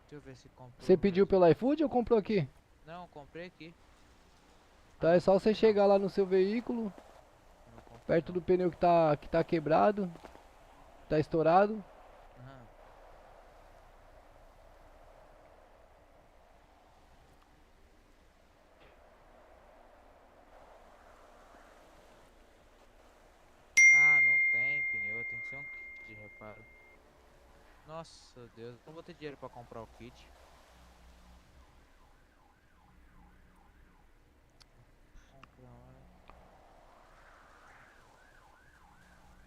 Deixa eu ver se comprou. Você pediu pelo iFood ou comprou aqui? Não, comprei aqui. Tá, é só você chegar lá no seu veículo, Não comprei, perto não. do pneu que tá quebrado, tá estourado. Aham. Ah, não tem pneu, tem que ser um kit de reparo. Nossa Deus, não vou ter dinheiro pra comprar o kit. Comprar uma.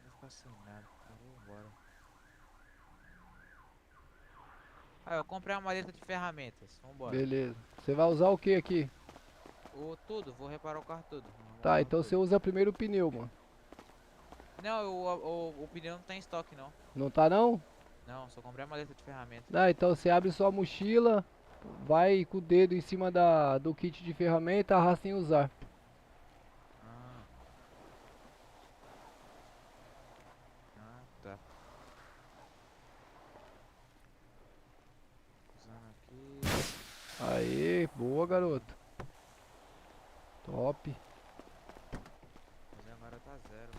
Vou ficar sem nada, eu vou embora. Ah, eu comprei uma maleta de ferramentas, vambora. Beleza. Você vai usar o que aqui? Vou reparar o carro todo. Vou arrumar o Tá, carro então todo. você usa primeiro o pneu, mano. Não, o pneu não tá em estoque não. Não tá não? Não, só comprei a maleta de ferramentas. Ah, então você abre sua mochila, vai com o dedo em cima do kit de ferramenta, arrasta em usar. Ah. Ah, tá. Usando aqui. Aê, boa garoto. Top. Mas agora tá zero.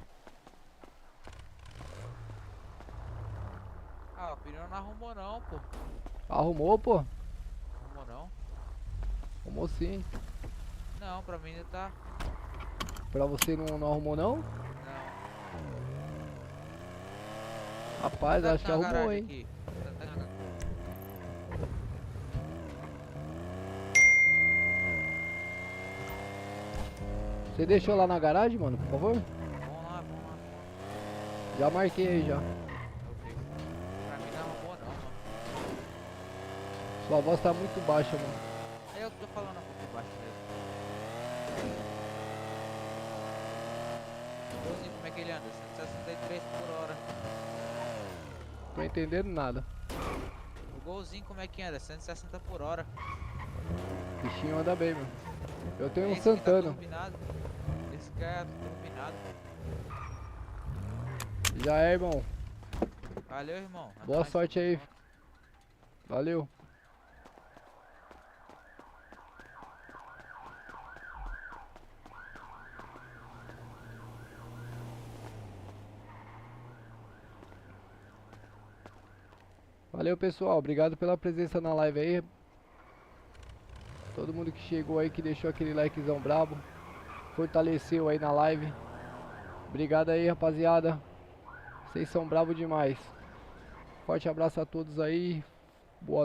Ah, o pneu não arrumou não, pô. Arrumou, pô? Arrumou não? Arrumou sim. Não, pra mim ainda tá. Pra você não arrumou não? Não. Rapaz, Tá acho que na arrumou, garagem hein? aqui. Você deixou lá na garagem, mano, por favor? Vamos lá. Já marquei aí já. Ok. Pra mim não arrumou não, mano. Sua voz tá muito baixa, mano. É eu que tô falando um pouco baixo mesmo. O golzinho, como é que ele anda? 163 por hora. Tô entendendo nada. O golzinho, como é que anda? 160 por hora. O bichinho anda bem, mano. Eu tenho um Esse aqui tá Santana. turbinado. Esse cara é turbinado. Já é, irmão. Valeu, irmão. É Boa nóis, sorte tamo aí. junto. Valeu. Valeu, pessoal. Obrigado pela presença na live aí. Todo mundo que chegou aí, que deixou aquele likezão brabo. Fortaleceu aí na live. Obrigado aí, rapaziada. Vocês são bravos demais. Forte abraço a todos aí. Boa noite.